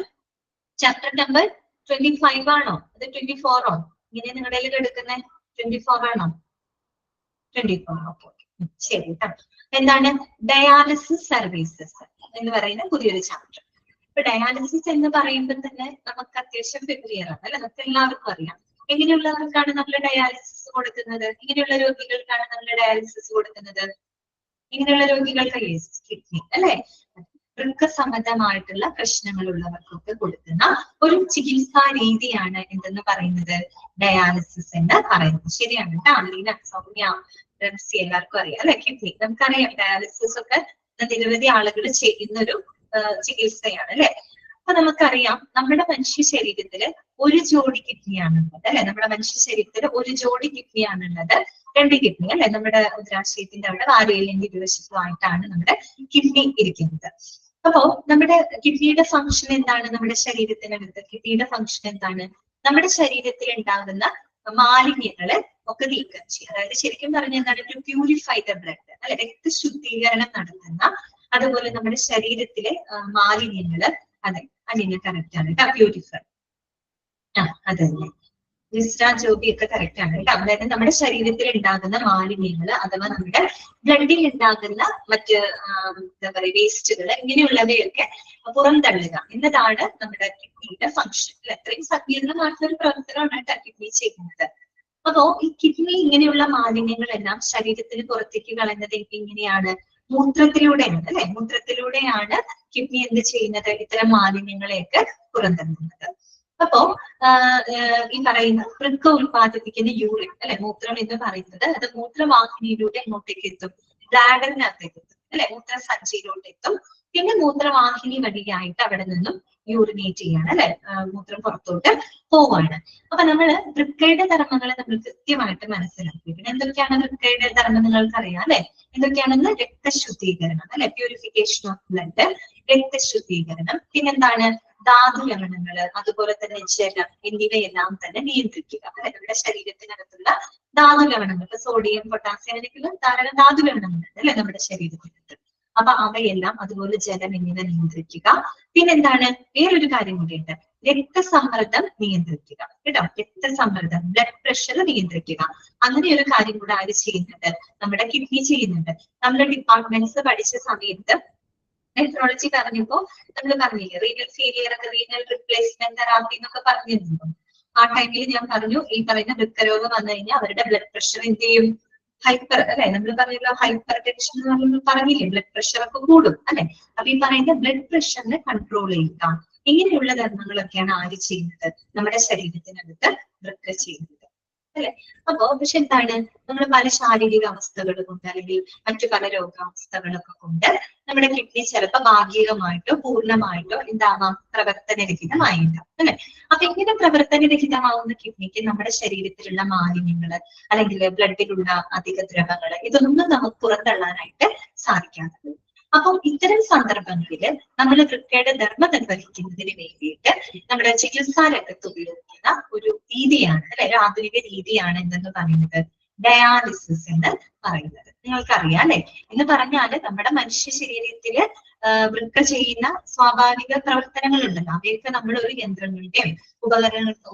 ചാപ്റ്റർ നമ്പർ 25 ആണോ അത് 24 ആണോ? ഇങ്ങനെ നിങ്ങളുടെ കയ്യിൽ എടുക്കുന്നത് 24 ആണോ? 24. ഓക്കെ, ശരി കേട്ടോ. എന്താണ് ഡയാലിസിസ് സർവീസസ് എന്ന് പറയുന്ന പുതിയൊരു ചാപ്റ്റർ. ഇപ്പൊ ഡയാലിസിസ് എന്ന് പറയുമ്പോൾ തന്നെ നമുക്ക് അത്യാവശ്യം ഫെമിലിയർ ആണ് അല്ലെ, നമുക്ക് എല്ലാവർക്കും അറിയാം. എങ്ങനെയുള്ളവർക്കാണ് നമ്മൾ ഡയാലിസിസ് കൊടുക്കുന്നത്? ഇങ്ങനെയുള്ള രോഗികൾക്കാണ് നമ്മൾ ഡയാലിസിസ് കൊടുക്കുന്നത്. ഇങ്ങനെയുള്ള രോഗികൾക്ക് കിഡ്നി അല്ലെ, വൃക്ക സംബന്ധമായിട്ടുള്ള പ്രശ്നങ്ങളുള്ളവർക്കൊക്കെ കൊടുക്കുന്ന ഒരു ചികിത്സാ രീതിയാണ് എന്തെന്ന് പറയുന്നത്? ഡയാലിസിസ് എന്ന് പറയുന്നത്. ശരിയാണ് കേട്ടോ. അലീന, സൗമ്യ, റംസി എല്ലാവർക്കും അറിയാം അല്ലെ. കിഡ്നി നമുക്കറിയാം, ഡയാലിസിസ് ഒക്കെ നിരവധി ആളുകൾ ചെയ്യുന്നൊരു ചികിത്സയാണ് അല്ലെ. അപ്പൊ നമുക്കറിയാം നമ്മുടെ മനുഷ്യ ശരീരത്തില് ഒരു ജോഡി കിഡ്നിയാണുള്ളത് അല്ലെ. നമ്മുടെ മനുഷ്യ ശരീരത്തിൽ ഒരു ജോഡി കിഡ്നിയാണുള്ളത്. രണ്ട് കിഡ്നി അല്ലെ, നമ്മുടെ ഉദരാശയത്തിന്റെ അവിടെ വാരിയലിന്റെ ഇരുവശത്തുമായിട്ടാണ് നമ്മുടെ കിഡ്നി ഇരിക്കുന്നത്. അപ്പോ നമ്മുടെ കിഡ്നിയുടെ ഫംഗ്ഷൻ എന്താണ്? നമ്മുടെ ശരീരത്തിനകത്ത് കിഡ്നിയുടെ ഫംഗ്ഷൻ എന്താണ്? നമ്മുടെ ശരീരത്തിൽ ഉണ്ടാകുന്ന മാലിന്യങ്ങള് ഒക്കെ നീക്കം ചെയ്യുക. അതായത് ശരിക്കും പറഞ്ഞ എന്താണ്? ടു പ്യൂരിഫൈ ദ ബ്ലഡ് അല്ലെ, രക്തശുദ്ധീകരണം നടത്തുന്ന, അതുപോലെ നമ്മുടെ ശരീരത്തിലെ മാലിന്യങ്ങള്, അതെ അനിയന് കറക്റ്റ് ആണ് കേട്ടോ, പ്യൂരിഫൈ. അതല്ലേ ജിസ്ര ജോബി ഒക്കെ കറക്റ്റ് ആണ് കേട്ടോ. അതായത് നമ്മുടെ ശരീരത്തിൽ ഉണ്ടാകുന്ന മാലിന്യങ്ങൾ അഥവാ നമ്മുടെ ബ്ലഡിൽ ഉണ്ടാകുന്ന മറ്റ് എന്താ പറയുക വേസ്റ്റുകൾ ഇങ്ങനെയുള്ളവയൊക്കെ പുറന്തള്ളുക എന്നതാണ് നമ്മുടെ കിഡ്നിയുടെ ഫംഗ്ഷൻ. അത്രയും സങ്കീർണമായിട്ടുള്ള ഒരു പ്രവർത്തനമാണ് കേട്ടോ കിഡ്നി ചെയ്യുന്നത്. അപ്പോ ഈ കിഡ്നി ഇങ്ങനെയുള്ള മാലിന്യങ്ങളെല്ലാം ശരീരത്തിന് പുറത്തേക്ക് കളയുന്നത് എങ്ങനെയാണ്? മൂത്രത്തിലൂടെയാണ് അല്ലെ. മൂത്രത്തിലൂടെയാണ് കിഡ്നി എന്ത് ചെയ്യുന്നത്? ഇത്തരം മാലിന്യങ്ങളെയൊക്കെ പുറന്തള്ളുന്നത്. അപ്പോ ഈ പറയുന്ന വൃക്ക ഉൽപ്പാദിപ്പിക്കുന്ന യൂറിൻ അല്ലെ, മൂത്രം എന്ന് പറയുന്നത് അത് മൂത്രവാഹിനിയിലൂടെ എങ്ങോട്ടേക്ക് എത്തും? ബ്ലാഡറിനകത്തേക്ക് എത്തും അല്ലെ, മൂത്രസഞ്ചിയിലോട്ട് എത്തും. പിന്നെ മൂത്രവാഹിനി വഴിയായിട്ട് അവിടെ നിന്നും യൂറിനേറ്റ് ചെയ്യാണ് അല്ലെ, മൂത്രം പുറത്തോട്ട് പോവാണ്. അപ്പൊ നമ്മള് വൃക്കയുടെ ധർമ്മങ്ങളെ നമ്മൾ കൃത്യമായിട്ട് മനസ്സിലാക്കിയിട്ടുണ്ട്. എന്തൊക്കെയാണ് വൃക്കയുടെ ധർമ്മം? നിങ്ങൾക്ക് അറിയാം അല്ലെ, എന്തൊക്കെയാണെന്ന്? രക്തശുദ്ധീകരണം അല്ലെ, പ്യൂരിഫിക്കേഷൻ ഓഫ് ബ്ലഡ്, രക്തശുദ്ധീകരണം. പിന്നെന്താണ്? ധാതു ലവണങ്ങള്, അതുപോലെ തന്നെ ജലം എന്നിവയെല്ലാം തന്നെ നിയന്ത്രിക്കുക അല്ലെ. നമ്മുടെ ശരീരത്തിനകത്തുള്ള ധാതു ലവണങ്ങൾ, സോഡിയം, പൊട്ടാസ്യം, അങ്ങനെയൊക്കെയുള്ള ധാരാളം ധാതു ലവണങ്ങളുണ്ട് അല്ലെ നമ്മുടെ ശരീരത്തിനകത്ത്. അപ്പൊ അവയെല്ലാം, അതുപോലെ ജലം എന്നിവ നിയന്ത്രിക്കുക. പിന്നെന്താണ്? വേറൊരു കാര്യം കൂടിയുണ്ട്, രക്തസമ്മർദ്ദം നിയന്ത്രിക്കുക കേട്ടോ. രക്തസമ്മർദ്ദം, ബ്ലഡ് പ്രഷർ നിയന്ത്രിക്കുക. അങ്ങനെ ഒരു കാര്യം കൂടെ ആര് ചെയ്യുന്നുണ്ട്? നമ്മുടെ കിഡ്നി ചെയ്യുന്നുണ്ട്. നമ്മുടെ ഡിപ്പാർട്ട്മെന്റ്സ് പഠിച്ച സമയത്ത് നെഫ്രോളജി പറഞ്ഞപ്പോ നമ്മൾ പറഞ്ഞില്ലേ, റീനൽ ഫെയിലിയർ ഒക്കെ, റീനൽ റിപ്ലേസ്മെന്റ് തെറാപ്പി എന്നൊക്കെ പറഞ്ഞിരുന്നു. ആ ടൈമിൽ ഞാൻ പറഞ്ഞു ഈ പറയുന്ന വൃക്കരോഗം വന്നു കഴിഞ്ഞാൽ അവരുടെ ബ്ലഡ് പ്രഷർ എന്ത് ചെയ്യും? ഹൈപ്പർ അല്ലെ, നമ്മൾ പറഞ്ഞല്ലോ ഹൈപ്പർ ടെൻഷൻ എന്ന് നമ്മൾ പറഞ്ഞില്ലേ, ബ്ലഡ് പ്രഷർ ഒക്കെ കൂടും അല്ലെ. അപ്പൊ ഈ പറയുന്ന ബ്ലഡ് പ്രഷറിനെ കൺട്രോൾ ചെയ്യുക, ഇങ്ങനെയുള്ള ധർമ്മങ്ങളൊക്കെയാണ് ആര് ചെയ്യുന്നത്? നമ്മുടെ ശരീരത്തിനകത്ത് വൃക്ക ചെയ്യുന്നത് അല്ലെ. അപ്പോ പക്ഷെ എന്താണ്, നമ്മൾ പല ശാരീരിക അവസ്ഥകൾ കൊണ്ട് അല്ലെങ്കിൽ മറ്റു പല രോഗാവസ്ഥകളൊക്കെ കൊണ്ട് നമ്മുടെ കിഡ്നി ചിലപ്പോൾ ഭാഗികമായിട്ടോ പൂർണ്ണമായിട്ടോ എന്താവാം? പ്രവർത്തനരഹിതമായിട്ടാം അല്ലെ. അപ്പൊ ഇങ്ങനെ പ്രവർത്തനരഹിതമാവുന്ന കിഡ്നിക്ക് നമ്മുടെ ശരീരത്തിലുള്ള മാലിന്യങ്ങള് അല്ലെങ്കിൽ ബ്ലഡിലുള്ള അധിക ദ്രവങ്ങള് ഇതൊന്നും നമുക്ക് പുറന്തള്ളാനായിട്ട് സാധിക്കാത്തത്. അപ്പോൾ ഇത്തരം സന്ദർഭങ്ങളിൽ നമ്മൾ വൃക്കയുടെ ധർമ്മം നിർവഹിക്കുന്നതിന് വേണ്ടിയിട്ട് നമ്മുടെ ചികിത്സാ രംഗത്ത് ഉപയോഗിക്കുന്ന ഒരു രീതിയാണ് അല്ലെ, ഒരു ആധുനിക രീതിയാണ് എന്തെന്ന് പറയുന്നത്? ഡയാലിസിസ് എന്ന് പറയുന്നത്. നിങ്ങൾക്കറിയാം അല്ലെ. എന്ന് പറഞ്ഞാല് നമ്മുടെ മനുഷ്യ ശരീരത്തില് വൃക്ക ചെയ്യുന്ന സ്വാഭാവിക പ്രവർത്തനങ്ങൾ ഉണ്ടല്ലോ, അവയൊക്കെ നമ്മൾ ഒരു യന്ത്രങ്ങളുടെയും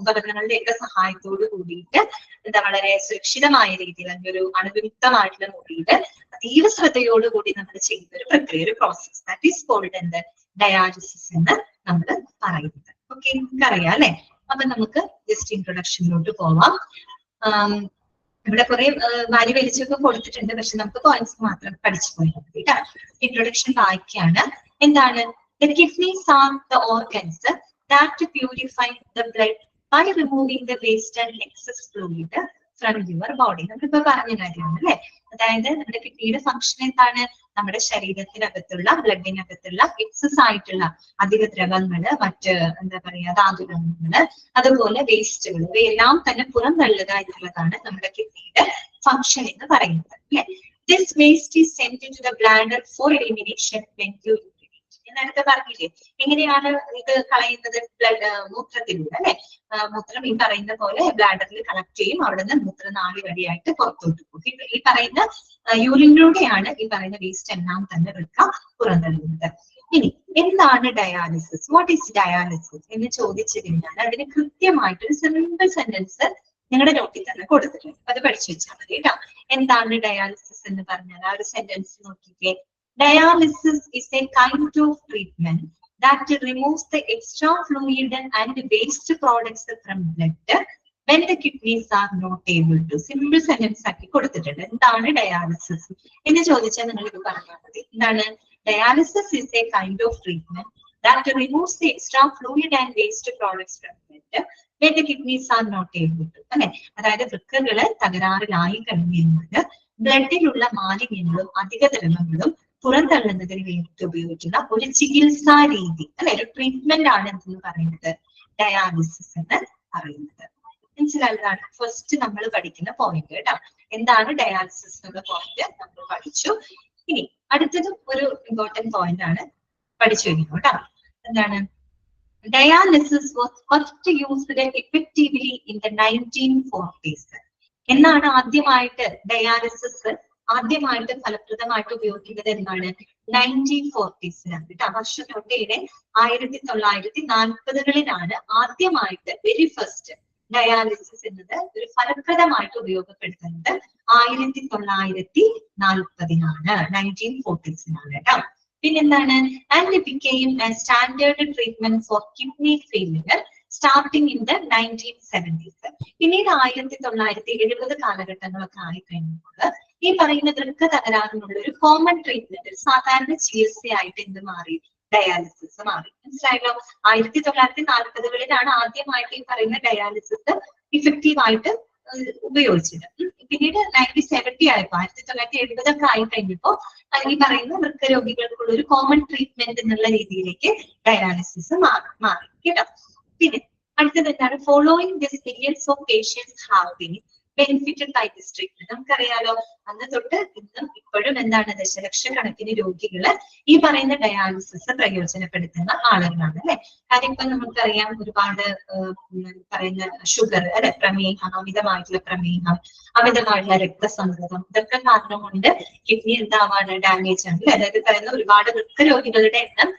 ഉപകരണങ്ങളുടെ ഒക്കെ സഹായത്തോട് കൂടിയിട്ട് എന്താ വളരെ സുരക്ഷിതമായ രീതിയിൽ അല്ലെങ്കിൽ ഒരു അണുവിമുക്തമായിട്ടുള്ള മുറിയിൽ അതീവ ശ്രദ്ധയോടുകൂടി നമ്മൾ ചെയ്യുന്ന ഒരു പ്രക്രിയ, ഒരു പ്രോസസ്, ദാറ്റ് ഈസ് കോൾഡ് എന്ത്? ഡയാലിസിസ് എന്ന് നമ്മൾ പറയുന്നത്. ഓക്കെ, നമുക്കറിയാം അല്ലെ. അപ്പൊ നമുക്ക് ജസ്റ്റ് ഇൻട്രൊഡക്ഷനിലോട്ട് പോവാം. ഇവിടെ കുറെ വാരി വലിച്ചൊക്കെ കൊടുത്തിട്ടുണ്ട്, പക്ഷെ നമുക്ക് പോയിന്റ്സ് മാത്രം പഠിച്ചു പോയാൽ മതി കേട്ടോ. ഇൻട്രൊഡക്ഷൻ വായിക്കാണ്. എന്താണ്? The kidneys are the organs that purify the blood by removing the waste and excess fluid from your body. നമ്മളിപ്പോ പറഞ്ഞ കാര്യമാണ് അല്ലെ. അതായത് നമ്മുടെ കിഡ്നിയുടെ ഫംഗ്ഷൻ എന്താണ്? നമ്മുടെ ശരീരത്തിനകത്തുള്ള ബ്ലഡിനകത്തുള്ള എക്സസ് ആയിട്ടുള്ള അധിക ദ്രവങ്ങള്, മറ്റ് എന്താ പറയാ ധാതുലവണങ്ങള്, അതുപോലെ വേസ്റ്റുകൾ, ഇവയെല്ലാം തന്നെ പുറന്തള്ളുക എന്നുള്ളതാണ് നമ്മുടെ കിഡ്നിയുടെ ഫംഗ്ഷൻ എന്ന് പറയുന്നത് അല്ലെ. This waste is sent into the bladder for elimination when you നേരത്തെ പറഞ്ഞില്ലേ എങ്ങനെയാണ് ഇത് കളയുന്നത്? ബ്ലഡ് മൂത്രത്തിലൂടെ അല്ലെ. മൂത്രം ഈ പറയുന്ന പോലെ ബ്ലാഡറിൽ കളക്ട് ചെയ്യും, അവിടെ നിന്ന് മൂത്രനാളി വഴിയായിട്ട് പുറത്തോട്ട് പോകും. ഈ പറയുന്ന യൂറിനിലൂടെയാണ് ഈ പറയുന്ന വേസ്റ്റ് എല്ലാം തന്നെ വൃക്ക പുറന്തള്ളുന്നത്. ഇനി എന്താണ് ഡയാലിസിസ്? വാട്ട് ഈസ് ഡയാലിസിസ് എന്ന് ചോദിച്ചു കഴിഞ്ഞാൽ അതിന് കൃത്യമായിട്ടൊരു സിമ്പിൾ സെന്റൻസ് നിങ്ങളുടെ നോട്ടിൽ തന്നെ കൊടുത്തിട്ടുണ്ട്. അത് പഠിച്ചു വെച്ചാൽ മതി കേട്ടോ. എന്താണ് ഡയാലിസിസ് എന്ന് പറഞ്ഞാൽ ആ ഒരു സെന്റൻസ് നോക്കിക്കേ. Dialysis is a kind of treatment that removes the extra fluid and waste products from blood when the kidneys are not able to. Simple sentence ആക്കി കൊടുത്തിട്ടുണ്ട്. എന്താണ് ഡയാലിസിസ് എന്ന് ചോദിച്ചാൽ നിങ്ങൾ ഇത് പറഞ്ഞാൽ മതി. എന്താണ്? Dialysis is a kind of treatment that removes the extra fluid and waste products from blood when the kidneys are not able to. അല്ലെ, അതായത് വൃക്കകള് തകരാറിലായി കഴിഞ്ഞാൽ ബ്ലഡിലുള്ള മാലിന്യങ്ങളും അധിക ദ്രവങ്ങളും പുറന്തള്ളുന്നതിന് വേണ്ടിയിട്ട് ഉപയോഗിക്കുന്ന ഒരു ചികിത്സാ രീതി അല്ലെ, ഒരു ട്രീറ്റ്മെന്റ് ആണ് എന്തെന്ന് പറയുന്നത്? ഡയാലിസിസ് എന്ന് പറയുന്നത്. മനസ്സിലായതാണ് ഫസ്റ്റ് നമ്മൾ പഠിക്കുന്ന പോയിന്റ് കേട്ടോ. എന്താണ് ഡയാലിസിസ് എന്നുള്ള പോയിന്റ് നമ്മൾ പഠിച്ചു. ഇനി അടുത്തതും ഒരു ഇമ്പോർട്ടന്റ് പോയിന്റ് ആണ്, പഠിച്ചു കഴിഞ്ഞു കേട്ടോ. എന്താണ്? Dialysis was first used effectively in the 1940s. എന്നാണ് ആദ്യമായിട്ട് ഡയാലിസിസ് ഫലപ്രദമായിട്ട് ഉപയോഗിക്കുന്നത്? എന്നാണ്? 1940s കേട്ടോ. വർഷം നോട്ടയുടെ 1940കളിലാണ് ആദ്യമായിട്ട് വെരി ഫസ്റ്റ് ഡയാലിസിസ് എന്നത് ഒരു ഫലപ്രദമായിട്ട് ഉപയോഗപ്പെടുത്തുന്നത് 1940ലാണ്, 1940s കേട്ടോ. പിന്നെന്താണ്? And became A standard treatment four kidney failure starting in the 1970s. പിന്നീട് 1970 കാലഘട്ടങ്ങളൊക്കെ ആയിക്കഴിഞ്ഞപ്പോൾ ഈ പറയുന്ന വൃക്ക തകരാറിനുള്ള ഒരു കോമൺ ട്രീറ്റ്മെന്റ്, ഒരു സാധാരണ ചികിത്സയായിട്ട് എന്ത് മാറി? ഡയാലിസിസ് മാറി. മനസ്സിലായല്ലോ? 1940കളിലാണ് ആദ്യമായിട്ട് ഈ പറയുന്ന ഡയാലിസിസ് ഇഫക്റ്റീവായിട്ട് ഉപയോഗിച്ചത്. പിന്നീട് 1970 ആയപ്പോ 1970 ആയി കഴിഞ്ഞപ്പോ ഈ പറയുന്ന വൃക്കരോഗികൾക്കുള്ള ഒരു കോമൺ ട്രീറ്റ്മെന്റ് എന്നുള്ള രീതിയിലേക്ക് ഡയാലിസിസ് മാറി കേട്ടോ. പിന്നെ അടുത്തത് എന്താണ്? Following this millions of patients have been benefited by this treatment. നമുക്കറിയാലോ, അന്ന് തൊട്ട് ഇന്നും ഇപ്പോഴും എന്താണ്, ദശലക്ഷക്കണക്കിന് രോഗികള് ഈ പറയുന്ന ഡയാലിസിസ് പ്രയോജനപ്പെടുത്തുന്ന ആളുകളാണ് അല്ലെ. കാര്യം ഇപ്പൊ നമുക്കറിയാം ഒരുപാട് പറയുന്ന ഷുഗർ അല്ലെ, പ്രമേഹം, അമിതമായിട്ടുള്ള പ്രമേഹം, അമിതമായിട്ടുള്ള രക്തസമ്മർദ്ദം, ഇതൊക്കെ കാരണം കൊണ്ട് കിഡ്നി എന്താവാണ്? ഡാമേജ് ആണ് അല്ലെ. അതായത് പറയുന്ന ഒരുപാട് വൃക്കരോഗികളുടെ എണ്ണം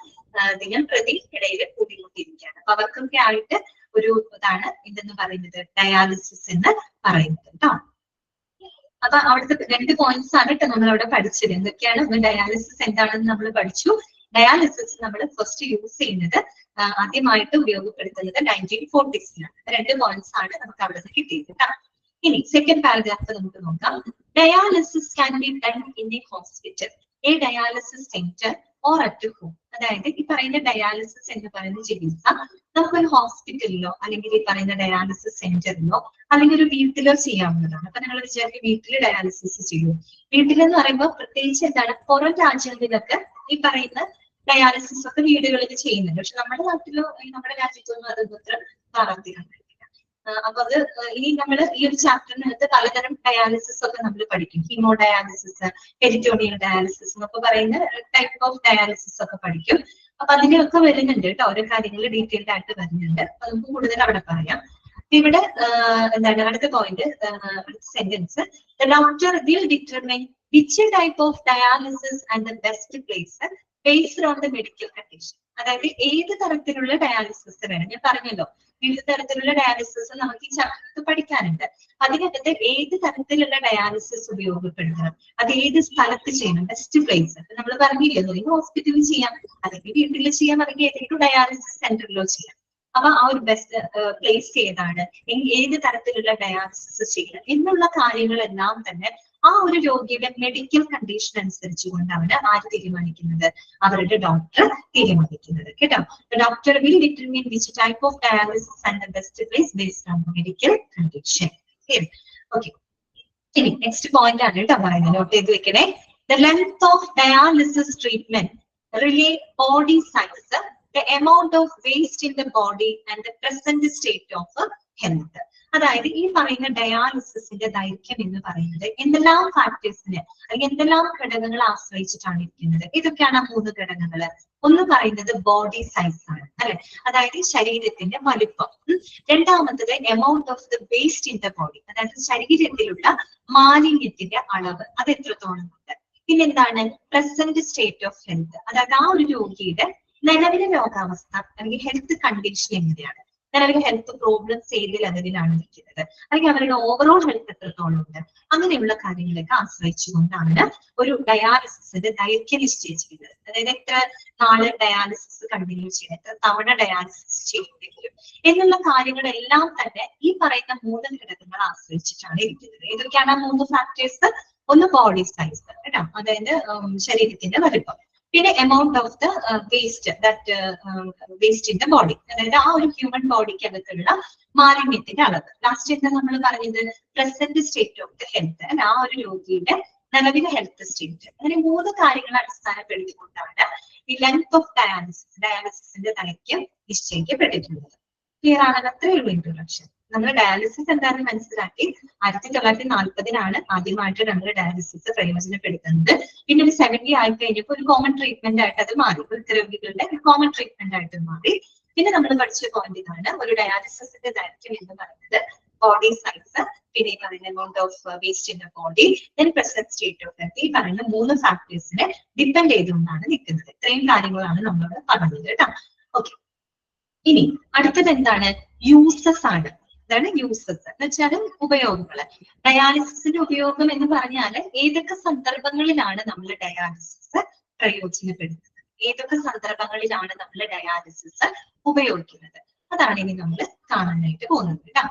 ദിനം പ്രതി ഇടയിൽ കൂടിക്കൊണ്ടിരിക്കുകയാണ്. അപ്പൊ അവർക്കൊക്കെ ആയിട്ട് ഒരു ഇതാണ് എന്തെന്ന് പറയുന്നത്? ഡയാലിസിസ് എന്ന് പറയുന്നത് കേട്ടോ. അപ്പൊ അവിടുത്തെ 2 പോയിന്റ്സ് ആണ് കേട്ടോ നമ്മൾ അവിടെ പഠിച്ചത്. എന്തൊക്കെയാണ്? ഡയാലിസിസ് എന്താണെന്ന് നമ്മൾ പഠിച്ചു. ഡയാലിസിസ് നമ്മൾ ഫസ്റ്റ് യൂസ് ചെയ്യുന്നത് ആദ്യമായിട്ട് ഉപയോഗപ്പെടുത്തുന്നത് 1940s. 2 പോയിന്റ്സ് ആണ് നമുക്ക് അവിടെ നിന്ന് കിട്ടിയത് കേട്ടോ. ഇനി സെക്കൻഡ് പാരഗ്രാഫ് നമുക്ക് നോക്കാം. Dialysis can be done in A hospital, A dialysis centre or at home. അതായത് ഈ പറയുന്ന ഡയാലിസിസ് എന്ന് പറയുന്ന ചികിത്സ നമുക്കൊരു ഹോസ്പിറ്റലിലോ അല്ലെങ്കിൽ ഈ പറയുന്ന ഡയാലിസിസ് സെന്ററിലോ അല്ലെങ്കിൽ ഒരു വീട്ടിലോ ചെയ്യാവുന്നതാണ്. അപ്പൊ നിങ്ങൾ വിചാരിക്കും വീട്ടിൽ ഡയാലിസിസ് ചെയ്യും. വീട്ടിലെന്ന് പറയുമ്പോൾ പ്രത്യേകിച്ച് എന്താണ്, പുറം രാജ്യങ്ങളിലൊക്കെ ഈ പറയുന്ന ഡയാലിസിസ് ഒക്കെ വീടുകളിൽ ചെയ്യുന്നുണ്ട്. പക്ഷെ നമ്മുടെ നാട്ടിലോ നമ്മുടെ രാജ്യത്തൊന്നും അത് അത്ര പ്രാവർത്തികം. അപ്പൊ അത് ഇനി നമ്മൾ ഈ ഒരു ചാപ്റ്ററിനകത്ത് പലതരം ഡയാലിസിസ് ഒക്കെ നമ്മൾ പഠിക്കും. ഹീമോ ഡയാലിസിസ്, പെരിറ്റോണിയൽ ഡയാലിസിസ് എന്നൊക്കെ പറയുന്ന ടൈപ്പ് ഓഫ് ഡയാലിസിസ് ഒക്കെ പഠിക്കും. അപ്പൊ അതിനൊക്കെ വരുന്നുണ്ട് കേട്ടോ, ഓരോ കാര്യങ്ങൾ ഡീറ്റെയിൽഡ് ആയിട്ട് വരുന്നുണ്ട്. അപ്പൊ നമുക്ക് കൂടുതൽ അവിടെ പറയാം. ഇവിടെ എന്താണ് അടുത്ത പോയിന്റ്, അടുത്ത sentence, the doctor will determine which type of dialysis and the best place based on the medical condition. അതായത് ഏത് തരത്തിലുള്ള ഡയാലിസിസ് വേണം. ഞാൻ പറഞ്ഞല്ലോ, വിവിധ തരത്തിലുള്ള ഡയാലിസിസ് നമുക്ക് ഈ ചാപ്റ്ററിൽ പഠിക്കാനുണ്ട്. അതിനകത്ത് ഏത് തരത്തിലുള്ള ഡയാലിസിസ് ഉപയോഗപ്പെടുത്തണം, അത് ഏത് സ്ഥലത്ത് ചെയ്യണം, ബെസ്റ്റ് പ്ലേസ്. നമ്മൾ പറഞ്ഞില്ലേ, അല്ലെങ്കിൽ ഹോസ്പിറ്റലിൽ ചെയ്യാം, അല്ലെങ്കിൽ വീട്ടിൽ ചെയ്യാം, അല്ലെങ്കിൽ ഏതെങ്കിലും ഡയാലിസിസ് സെന്ററിലോ ചെയ്യാം. അപ്പൊ ആ ഒരു ബെസ്റ്റ് പ്ലേസ് ഏതാണ്, ഏത് തരത്തിലുള്ള ഡയാലിസിസ് ചെയ്യണം എന്നുള്ള കാര്യങ്ങളെല്ലാം തന്നെ ആ ഒരു രോഗിയുടെ മെഡിക്കൽ കണ്ടീഷൻ അനുസരിച്ച് കൊണ്ടാണ് ആര് തീരുമാനിക്കുന്നത്? അവരുടെ ഡോക്ടർ തീരുമാനിക്കുന്നത് കേട്ടോ. Doctor will determine which type of dialysis and the best place based on medical condition. Okay, ഇനി നെക്സ്റ്റ് പോയിന്റ് ആണ് കേട്ടോ പറയുന്നത്, നോട്ട് ചെയ്ത് വെക്കണേ. The length of dialysis treatment relay body size, the amount of waste in the body and the present state of health. അതായത് ഈ പറയുന്ന ഡയാലിസിസിന്റെ ദൈർഘ്യം എന്ന് പറയുന്നത് എന്തെല്ലാം ഫാക്ടേഴ്സിനെ അല്ലെങ്കിൽ എന്തെല്ലാം ഘടകങ്ങളെ ആശ്രയിച്ചിട്ടാണ് ഇരിക്കുന്നത്? ഇതൊക്കെയാണ് 3 ഘടകങ്ങൾ. ഒന്ന് പറയുന്നത് ബോഡി സൈസ് ആണ് അല്ലെ, അതായത് ശരീരത്തിന്റെ വലുപ്പം. രണ്ടാമത്തത് amount of the waste in the body, അതായത് ശരീരത്തിലുള്ള മാലിന്യത്തിന്റെ അളവ്, അത് എത്രത്തോളം ഉണ്ട്. പിന്നെന്താണ് പ്രസന്റ് സ്റ്റേറ്റ് ഓഫ് ഹെൽത്ത്, അതായത് ആ ഒരു രോഗിയുടെ നിലവിലെ രോഗാവസ്ഥ അല്ലെങ്കിൽ ഹെൽത്ത് കണ്ടീഷൻ എങ്ങനെയാണ്, നിലവിലെ ഹെൽത്ത് പ്രോബ്ലംസ് ഏത് ലെവലിലാണ് നിൽക്കുന്നത്, അല്ലെങ്കിൽ അവരുടെ ഓവറോൾ ഹെൽത്ത് എത്രത്തോളം ഉണ്ട്, അങ്ങനെയുള്ള കാര്യങ്ങളൊക്കെ ആശ്രയിച്ചുകൊണ്ടാണ് ഒരു ഡയാലിസിസിന്റെ ദൈർഘ്യം നിശ്ചയിച്ചിരിക്കുന്നത്. അതായത് എത്ര നാള് ഡയാലിസിസ് കണ്ടിന്യൂ ചെയ്യണം, എത്ര തവണ ഡയാലിസിസ് ചെയ്യേണ്ടി വരും എന്നുള്ള കാര്യങ്ങളെല്ലാം തന്നെ ഈ പറയുന്ന 3 ഘടകങ്ങൾ ആശ്രയിച്ചിട്ടാണ് ഇരിക്കുന്നത്. ഏതൊക്കെയാണ് ആ 3 ഫാക്ടേഴ്സ്? ഒന്ന് ബോഡി സൈസ് കേട്ടോ, അതായത് ശരീരത്തിന്റെ വലുപ്പം. പിന്നെ amount of the waste, that waste in the body, അതായത് ആ ഒരു ഹ്യൂമൻ ബോഡിക്ക് അകത്തുള്ള മാലിന്യത്തിന്റെ അളവ്. ലാസ്റ്റ് എന്താ നമ്മൾ പറഞ്ഞത്? Present state of the health, അല്ല ആ ഒരു രോഗിയുടെ നിലവിലെ ഹെൽത്ത് സ്റ്റേറ്റ്. അങ്ങനെ 3 കാര്യങ്ങളെ അടിസ്ഥാനപ്പെടുത്തിക്കൊണ്ടാണ് ഈ ലെങ്ത് ഓഫ് ഡയാലിസിസിന്റെ ദൈർഘ്യം നിശ്ചയിക്കപ്പെട്ടിട്ടുള്ളത്. ക്ലിയർ ആണല്ലോ? അത്രയേ ഉള്ളൂ ഇൻട്രൊഡക്ഷൻ. നമ്മൾ ഡയാലിസിസ് എന്താണെന്ന് മനസ്സിലാക്കി 1940 ആദ്യമായിട്ട് നമ്മൾ ഡയാലിസിസ് പ്രയോജനപ്പെടുത്തുന്നത്. പിന്നെ ഒരു 70 ആയി കഴിഞ്ഞപ്പോൾ ഒരു കോമൺ ട്രീറ്റ്മെന്റ് ആയിട്ട് അത് മാറി, വൃക്കരോഗികളുടെ കോമൺ ട്രീറ്റ്മെന്റ് ആയിട്ട് മാറി. പിന്നെ നമ്മൾ പഠിച്ച പോയിന്റ് ഇതാണ്, ഒരു ഡയാലിസിസിന്റെ ദൈർഘ്യം എന്ന് പറയുന്നത് ബോഡി സൈസ്, പിന്നെ ഈ പറയുന്ന amount of waste in the body, then present state of health, ഈ പറയുന്ന 3 ഫാക്ടേഴ്സിനെ ഡിപ്പെൻഡ് ചെയ്തുകൊണ്ടാണ് നിൽക്കുന്നത്. ഇത്രയും കാര്യങ്ങളാണ് നമ്മളോട് പറഞ്ഞത് കേട്ടോ. ഓക്കെ, ഇനി അടുത്തത് എന്താണ്? യൂസസ് ആണ്. എന്താണ് യൂസസ് എന്ന് വെച്ചാൽ ഉപയോഗങ്ങള്. ഡയാലിസിസിന്റെ ഉപയോഗം എന്ന് പറഞ്ഞാൽ ഏതൊക്കെ സന്ദർഭങ്ങളിലാണ് നമ്മൾ ഡയാലിസിസ് പ്രയോജനപ്പെടുത്തുന്നത്, ഏതൊക്കെ സന്ദർഭങ്ങളിലാണ് നമ്മൾ ഡയാലിസിസ് ഉപയോഗിക്കുന്നത്, അതാണ് ഇനി നമ്മൾ കാണാനായിട്ട് പോകുന്നത് കേട്ടോ.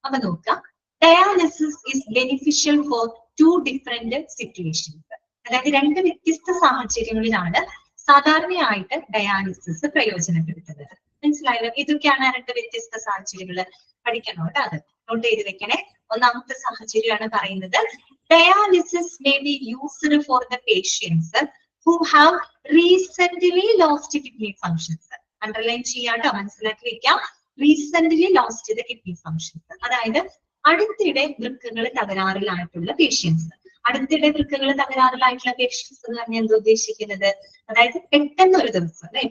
അപ്പൊ നോക്കാം, dialysis is beneficial four 2 different situations. അതായത് 2 വ്യത്യസ്ത സാഹചര്യങ്ങളിലാണ് സാധാരണയായിട്ട് ഡയാലിസിസ് പ്രയോജനപ്പെടുത്തുന്നത്. മനസ്സിലായല്ലോ? ഇതൊക്കെയാണ് 2 വ്യത്യസ്ത സാഹചര്യങ്ങള്. പഠിക്കണോ കേട്ടോ, അത് നോട്ട് ചെയ്ത് വെക്കണേ. ഒന്നാമത്തെ സാഹചര്യമാണ് പറയുന്നത്, dialysis may be used for the patients who have recently lost kidney functions. Underline ചെയ്യാട്ടോ, മനസ്സിലാക്കി വെക്കാം. Recently lost the kidney functions, അതായത് അടുത്തിടെ വൃക്കകൾ തകരാറിലായിട്ടുള്ള പേഷ്യൻസ്. അടുത്തിടെ വൃക്കകൾ തകരാറിലായിട്ടുള്ള പേഷ്യൻസ് എന്ന് പറഞ്ഞാൽ എന്താ ഉദ്ദേശിക്കുന്നത്? അതായത് പെട്ടെന്ന് ഒരു ദിവസം അല്ലെ,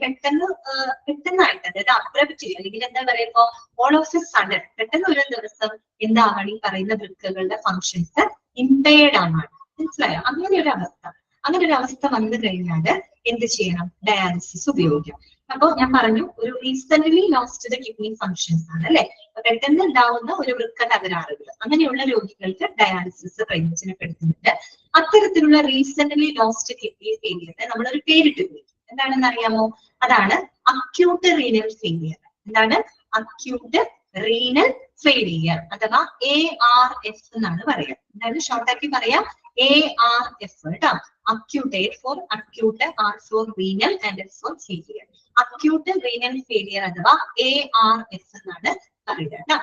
പെട്ടെന്നായിട്ട്, അതായത് അബ്രപ്റ്റ്ലി, അല്ലെങ്കിൽ എന്താ പറയുമ്പോ ഓൾ ഓഫ് എ സഡൻ, പെട്ടെന്ന് ഒരു ദിവസം എന്താണ് ഈ പറയുന്ന വൃക്കകളുടെ ഫങ്ഷൻസ് ഇംപെയർഡ് ആണ്. മനസ്സിലായോ? അങ്ങനെ ഒരു അവസ്ഥ വന്നു കഴിഞ്ഞാൽ എന്ത് ചെയ്യണം? ഡയാലിസിസ് ഉപയോഗിക്കാം. അപ്പൊ ഞാൻ പറഞ്ഞു, ഒരു recently lost the kidney functions ആണ് അല്ലെ, പെട്ടെന്ന് ഉണ്ടാവുന്ന ഒരു വൃക്ക തകരാറുകൾ, അങ്ങനെയുള്ള രോഗികൾക്ക് ഡയാലിസിസ് പ്രയോജനപ്പെടുത്തുന്നുണ്ട്. അത്തരത്തിലുള്ള റീസെന്റ്ലി ലോസ്റ്റ് കിഡ്നി ഫെയിലിയറിന് നമ്മളൊരു പേരിട്ട് വിളിക്കും. എന്താണെന്ന് അറിയാമോ? അതാണ് അക്യൂട്ട് റീനൽ ഫെയിലിയർ. എന്താണ്? അക്യൂട്ട് റീനൽ ഫെയിലിയർ അഥവാ ARF എന്നാണ് പറയാം. അതായത് ഷോർട്ടാക്കി പറയാം ARF കേട്ടോ. Acute, A for acute, R for renal and F for failure. Acute renal failure അഥവാ ARF എന്നാണ് പറയുന്നത് കേട്ടോ.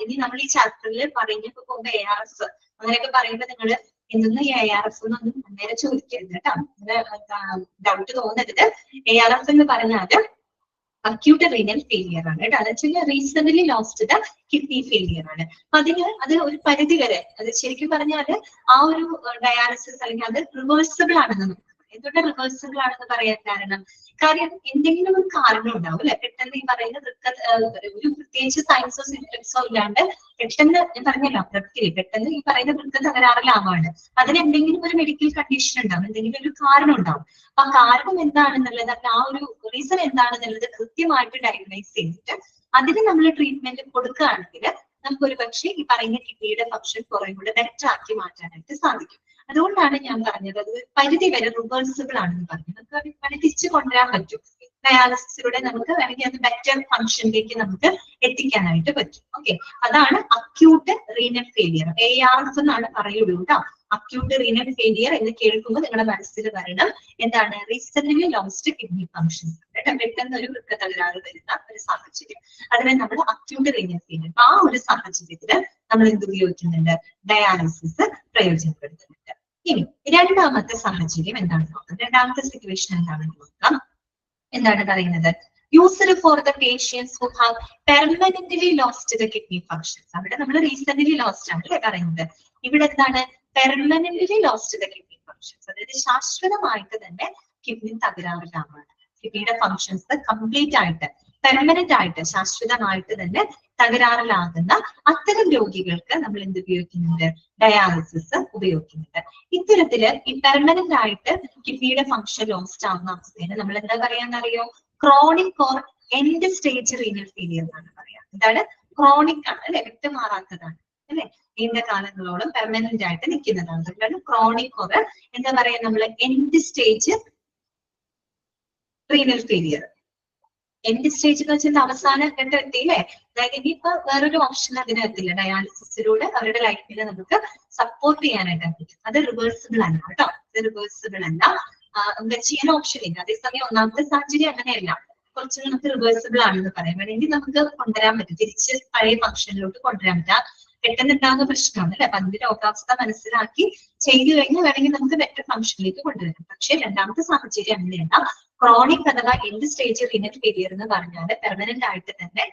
ഇനി നമ്മൾ ഈ ചാപ്റ്ററിൽ പറയുന്നപ്പോ പോകുമ്പോ ARF അങ്ങനെയൊക്കെ പറയുമ്പോ നിങ്ങൾ എന്തൊന്നും ഈ ARF എന്നൊന്നും നേരെ ചോദിക്കരുത് കേട്ടോ, ഡൗട്ട് തോന്നരുത്. ARF എന്ന് പറഞ്ഞാല് അക്യൂട്ട് റീനൽ ഫെയിലിയർ ആണ് കേട്ടോ. അതെന്ന് വെച്ചാൽ recently lost the kidney failure ആണ്. അത് ഒരു പരിധി വരെ, അത് ശരിക്കും പറഞ്ഞാല് ആ ഒരു ഡയാലിസിസ് അല്ലെങ്കിൽ അത് റിവേഴ്സിബിൾ ആണെന്ന് നമുക്ക്. എന്തുകൊണ്ട് റിവേഴ്സിബിൾ ആണെന്ന് പറയാൻ കാര്യം എന്തെങ്കിലും ഒരു കാരണം ഉണ്ടാവും അല്ലെ. പെട്ടെന്ന് ഈ പറയുന്ന ഒരു പ്രത്യേകിച്ച് സൈൻസോ സിംറ്റംസോ ഇല്ലാണ്ട് പെട്ടെന്ന് ഞാൻ പറഞ്ഞല്ലോ അബ്രപ്റ്റ്ലി പെട്ടെന്ന് ഈ പറയുന്ന വൃക്ക തകരാറിലാവാണ്. അതിന് എന്തെങ്കിലും ഒരു മെഡിക്കൽ കണ്ടീഷൻ ഉണ്ടാവും, എന്തെങ്കിലും ഒരു കാരണം ഉണ്ടാവും. അപ്പൊ ആ കാരണം എന്താണെന്നുള്ളത്, ആ ഒരു റീസൺ എന്താണെന്നുള്ളത് കൃത്യമായിട്ട് ഡയഗ്നൈസ് ചെയ്തിട്ട് അതിന് നമ്മൾ ട്രീറ്റ്മെന്റ് കൊടുക്കുകയാണെങ്കിൽ നമുക്ക് ഒരു പക്ഷേ ഈ പറയുന്ന കിഡ്നിയുടെ ഫംഗ്ഷൻ കുറെ കൂടെ ബെറ്റർ ആക്കി മാറ്റാനായിട്ട് സാധിക്കും. അതുകൊണ്ടാണ് ഞാൻ പറഞ്ഞത് അത് പരിധി വരെ റിവേഴ്സിബിൾ ആണെന്ന് പറഞ്ഞത്. നമുക്ക് തിരിച്ചു കൊണ്ടുവരാൻ പറ്റും. ഡയാലിസിസിലൂടെ നമുക്ക് വേണമെങ്കിൽ അത് ബെറ്റർ ഫംഗ്ഷനിലേക്ക് നമുക്ക് എത്തിക്കാനായിട്ട് പറ്റും. ഓക്കെ, അതാണ് അക്യൂട്ട് റീനൽ ഫെയിലിയർ. ARF എന്നാണ് പറയുള്ളൂ കേട്ടോ. അക്യൂട്ട് റീനൽ ഫെയിലിയർ എന്ന് കേൾക്കുമ്പോൾ നിങ്ങളുടെ മനസ്സിൽ വരണം എന്താണ്? റീസെന്റ്ലി ലോസ്റ്റ് കിഡ്നി ഫംഗ്ഷൻസ് കേട്ടോ. പെട്ടെന്ന് ഒരു വൃക്ക തകരാറ് വരുന്ന ഒരു സാഹചര്യം, അതിനെ നമ്മൾ അക്യൂട്ട് റീനൽ ഫെയിലിയർ. ആ ഒരു സാഹചര്യത്തിൽ നമ്മൾ എന്ത് ഉപയോഗിക്കുന്നുണ്ട്? ഡയാലിസിസ് പ്രയോജനപ്പെടുത്തുന്നുണ്ട്. ഇനി രണ്ടാമത്തെ സാഹചര്യം എന്താണെന്ന് നോക്കാം. രണ്ടാമത്തെ സിറ്റുവേഷൻ എന്താണെന്ന് നോക്കാം. എന്താണ് പറയുന്നത്? Used for the patients who have permanently lost the kidney functions. അവിടെ നമ്മൾ റീസെന്റ്ലി ലോസ്റ്റ് ആണ് അല്ലെ പറയുന്നത്. ഇവിടെ എന്താണ്? Permanently lost the kidney functions, അതായത് ശാശ്വതമായിട്ട് തന്നെ കിഡ്നി തകരാറിലാവാണ്. കിഡ്നിയുടെ ഫങ്ഷൻസ് കംപ്ലീറ്റ് ആയിട്ട് പെർമനന്റ് ആയിട്ട് ശാശ്വതമായിട്ട് തന്നെ തകരാറിലാകുന്ന അത്തരം രോഗികൾക്ക് നമ്മൾ എന്ത് ഉപയോഗിക്കുന്നുണ്ട്? ഡയാലിസിസ് ഉപയോഗിക്കുന്നുണ്ട്. ഇത്തരത്തില് ഈ പെർമനന്റ് ആയിട്ട് കിഡ്നിയുടെ ഫംഗ്ഷൻ ലോസ്റ്റ് ആവുന്ന അവസ്ഥയിൽ നമ്മൾ എന്താ പറയാന്നറിയോ? Chronic or end stage renal failure എന്നാണ് പറയാം. എന്താണ്? ക്രോണിക് ആണ് അല്ലെ, വിട്ടുമാറാത്തതാണ് അല്ലെ, നീണ്ട കാലങ്ങളോളം പെർമനന്റ് ആയിട്ട് നിൽക്കുന്നതാണ്. അതുകൊണ്ടാണ് ക്രോണിക് ഓർ എന്താ പറയാ നമ്മൾ end stage renal failure. End stage എന്ന് വെച്ചാൽ അവസാന ഘട്ടം എത്തിയില്ലേ. അതായത് ഇനിയിപ്പോ വേറൊരു ഓപ്ഷൻ അതിനെത്തില്ല. ഡയാലിസിസിലൂടെ അവരുടെ ലൈഫിൽ നമുക്ക് സപ്പോർട്ട് ചെയ്യാനായിട്ട് പറ്റും. അത് റിവേഴ്സിബിൾ അല്ല കേട്ടോ, അത് റിവേഴ്സിബിൾ അല്ല. ചെയ്യാൻ ഓപ്ഷൻ ഇല്ല. അതേസമയം ഒന്നാമത്തെ സാഹചര്യം അങ്ങനെയല്ല, കുറച്ച് നമുക്ക് റിവേഴ്സിബിൾ ആണെന്ന് പറയാൻ വേണമെങ്കിൽ നമുക്ക് കൊണ്ടുവരാൻ പറ്റും, തിരിച്ച് പഴയ ഫംഗ്ഷനിലോട്ട് കൊണ്ടുവരാൻ പറ്റും. പെട്ടെന്ന് ഉണ്ടാകുന്ന പ്രശ്നമാണ് അല്ലെ. അപ്പൊ അതിന്റെ രോഗാവസ്ഥ മനസ്സിലാക്കി ചെയ്തു കഴിഞ്ഞാൽ വേണമെങ്കിൽ നമുക്ക് ബെറ്റർ ഫംഗ്ഷനിലേക്ക് കൊണ്ടുവരാം. പക്ഷെ രണ്ടാമത്തെ സാഹചര്യം അങ്ങനെയല്ല. ക്രോണിക് അഥവാ എൻഡ് സ്റ്റേജ് റീനൽ ഫെയിലിയർ എന്ന് പറഞ്ഞാൽ പെർമനന്റ് ആയിട്ട് തന്നെ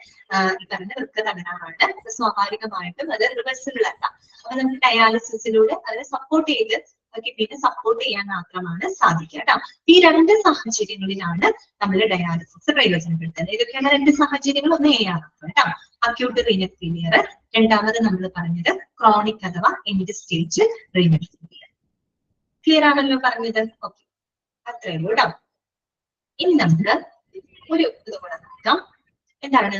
ഈ പറഞ്ഞ വൃക്ക തകരാറാണ്. സ്വാഭാവികമായിട്ടും അത് റിവേഴ്സിബിൾ അല്ല. അപ്പൊ നമുക്ക് ഡയാലിസിസിലൂടെ അതിനെ സപ്പോർട്ട് ചെയ്ത് കിഡ്നിനെ സപ്പോർട്ട് ചെയ്യാൻ മാത്രമാണ് സാധിക്കുക കേട്ടോ. ഈ രണ്ട് സാഹചര്യങ്ങളിലാണ് നമ്മൾ ഡയാലിസിസ് പ്രയോജനപ്പെടുത്തുന്നത്. ഇതൊക്കെയാണ് രണ്ട് സാഹചര്യങ്ങൾ. ഒന്ന് ARF കേട്ടോ, അക്യൂട്ട് റീനൽ ഫെയിലിയർ. രണ്ടാമത് നമ്മൾ പറഞ്ഞത് ക്രോണിക് അഥവാ end stage renal failure. Clear ആണല്ലോ പറഞ്ഞത്? ഓക്കെ, അത്രേ ഉള്ളൂ കേട്ടോ. ഇനി നമുക്ക് ഒരു ഇത് കൂടെ നോക്കാം. എന്താണ്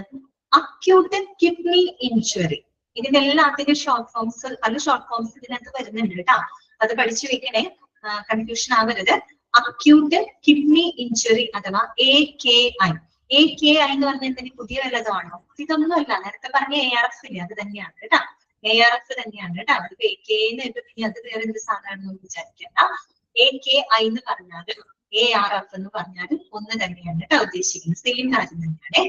അക്യൂട്ട് കിഡ്നി ഇഞ്ചുറി? ഇതിന്റെ എല്ലാത്തിന്റെ ഷോർട്ട് ഫോംസ്, പല ഷോർട്ട് ഫോംസ് ഇതിനകത്ത് വരുന്നുണ്ട് കേട്ടോ. അത് പഠിച്ചു വെക്കണേ, കൺഫ്യൂഷൻ ആവരുത്. അക്യൂട്ട് കിഡ്നി ഇഞ്ചുറി അഥവാ AKI. AKI എന്ന് പറഞ്ഞാൽ പുതിയ വല്ലതാണോ? ഇതൊന്നുമല്ല, നേരത്തെ പറഞ്ഞ ARF ഇല്ലേ, അത് തന്നെയാണ് കേട്ടോ. ARF തന്നെയാണ് കേട്ടോ. അതിപ്പോ AKI എന്ന് പിന്നെ അത് വേറെ എന്ത് സാധനമാണെന്ന് വിചാരിക്കണ്ട. AKI എന്ന് പറഞ്ഞാലും ARF എന്ന് പറഞ്ഞാലും ഒന്ന് തന്നെയാണ് കേട്ടോ ഉദ്ദേശിക്കുന്നത്. സെയിം കാര്യം തന്നെയാണ്.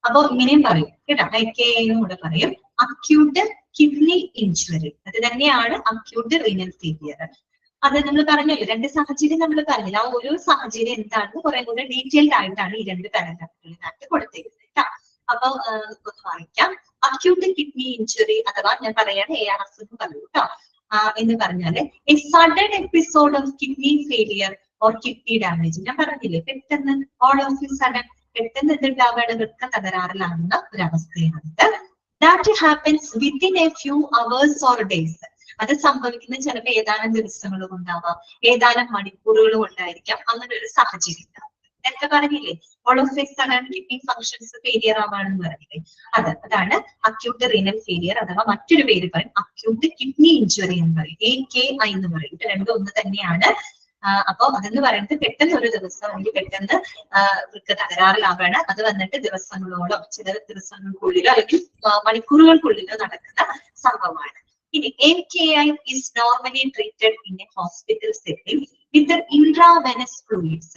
അപ്പൊ ഇങ്ങനെയും പറയും കേട്ടോ, AKI എന്നും കൂടെ പറയും. അക്യൂട്ട് കിഡ്നി ഇഞ്ചുറി അത് തന്നെയാണ് അക്യൂട്ട് റീനൽ ഫെയിലിയർ. അത് നമ്മൾ പറഞ്ഞല്ലോ, രണ്ട് സാഹചര്യം നമ്മൾ പറഞ്ഞില്ല. ആ ഓരോ സാഹചര്യം എന്താണെന്ന് കുറെ കൂടെ ഡീറ്റെയിൽഡ് ആയിട്ടാണ് ഈ രണ്ട് പാരഗ്രാഫുകളിനകത്ത് കൊടുത്തിരിക്കുന്നത് കേട്ടോ. അപ്പൊ ഒന്ന് വായിക്കാം. അക്യൂട്ട് കിഡ്നി ഇഞ്ചുറി അഥവാ ഞാൻ പറയാണ് ARF എന്ന് പറയൂ കേട്ടോ. എന്ന് പറഞ്ഞാല് A sudden episode of kidney failure or kidney damage. ഞാൻ പറഞ്ഞില്ലേ, പെട്ടെന്ന് ഓൾ ഓഫ് എ സഡൻ പെട്ടെന്ന് എന്തുണ്ടാവുകയാണ്, വൃക്ക തകരാറിലാകുന്ന ഒരവസ്ഥയാണിത്. That happens within a few hours or days. അത് സംഭവിക്കുന്നത് ചിലപ്പോൾ ഏതാനും ദിവസങ്ങൾ കൊണ്ടാവാം, ഏതാനും മണിക്കൂറുകൾ കൊണ്ടായിരിക്കാം. അങ്ങനെ ഒരു സാഹചര്യം ഉണ്ടാവും. നേരത്തെ പറഞ്ഞില്ലേ, all of a sudden kidney functions failure ആവാണെന്ന് പറഞ്ഞില്ലേ, അതാണ് അക്യൂട്ട് റീനൽ ഫെയിലിയർ അഥവാ മറ്റൊരു പേര് പറയും അക്യൂട്ട് കിഡ്നി ഇഞ്ചുറി എന്ന് പറയും. AKI എന്ന് പറയും. ഇത് രണ്ടും ഒന്ന് തന്നെയാണ്. അപ്പൊ അതെന്ന് പറയുന്നത് പെട്ടെന്ന് ഒരു ദിവസം അല്ലെങ്കിൽ പെട്ടെന്ന് വൃക്ക തകരാറിലാവാണ്. അത് വന്നിട്ട് ദിവസങ്ങളോളം, ചില ദിവസങ്ങൾക്കുള്ളിലോ അല്ലെങ്കിൽ മണിക്കൂറുകൾക്കുള്ളിലോ നടക്കുന്ന സംഭവമാണ്. ഇനി AKI is normally treated in a hospital setting with the intravenous fluids.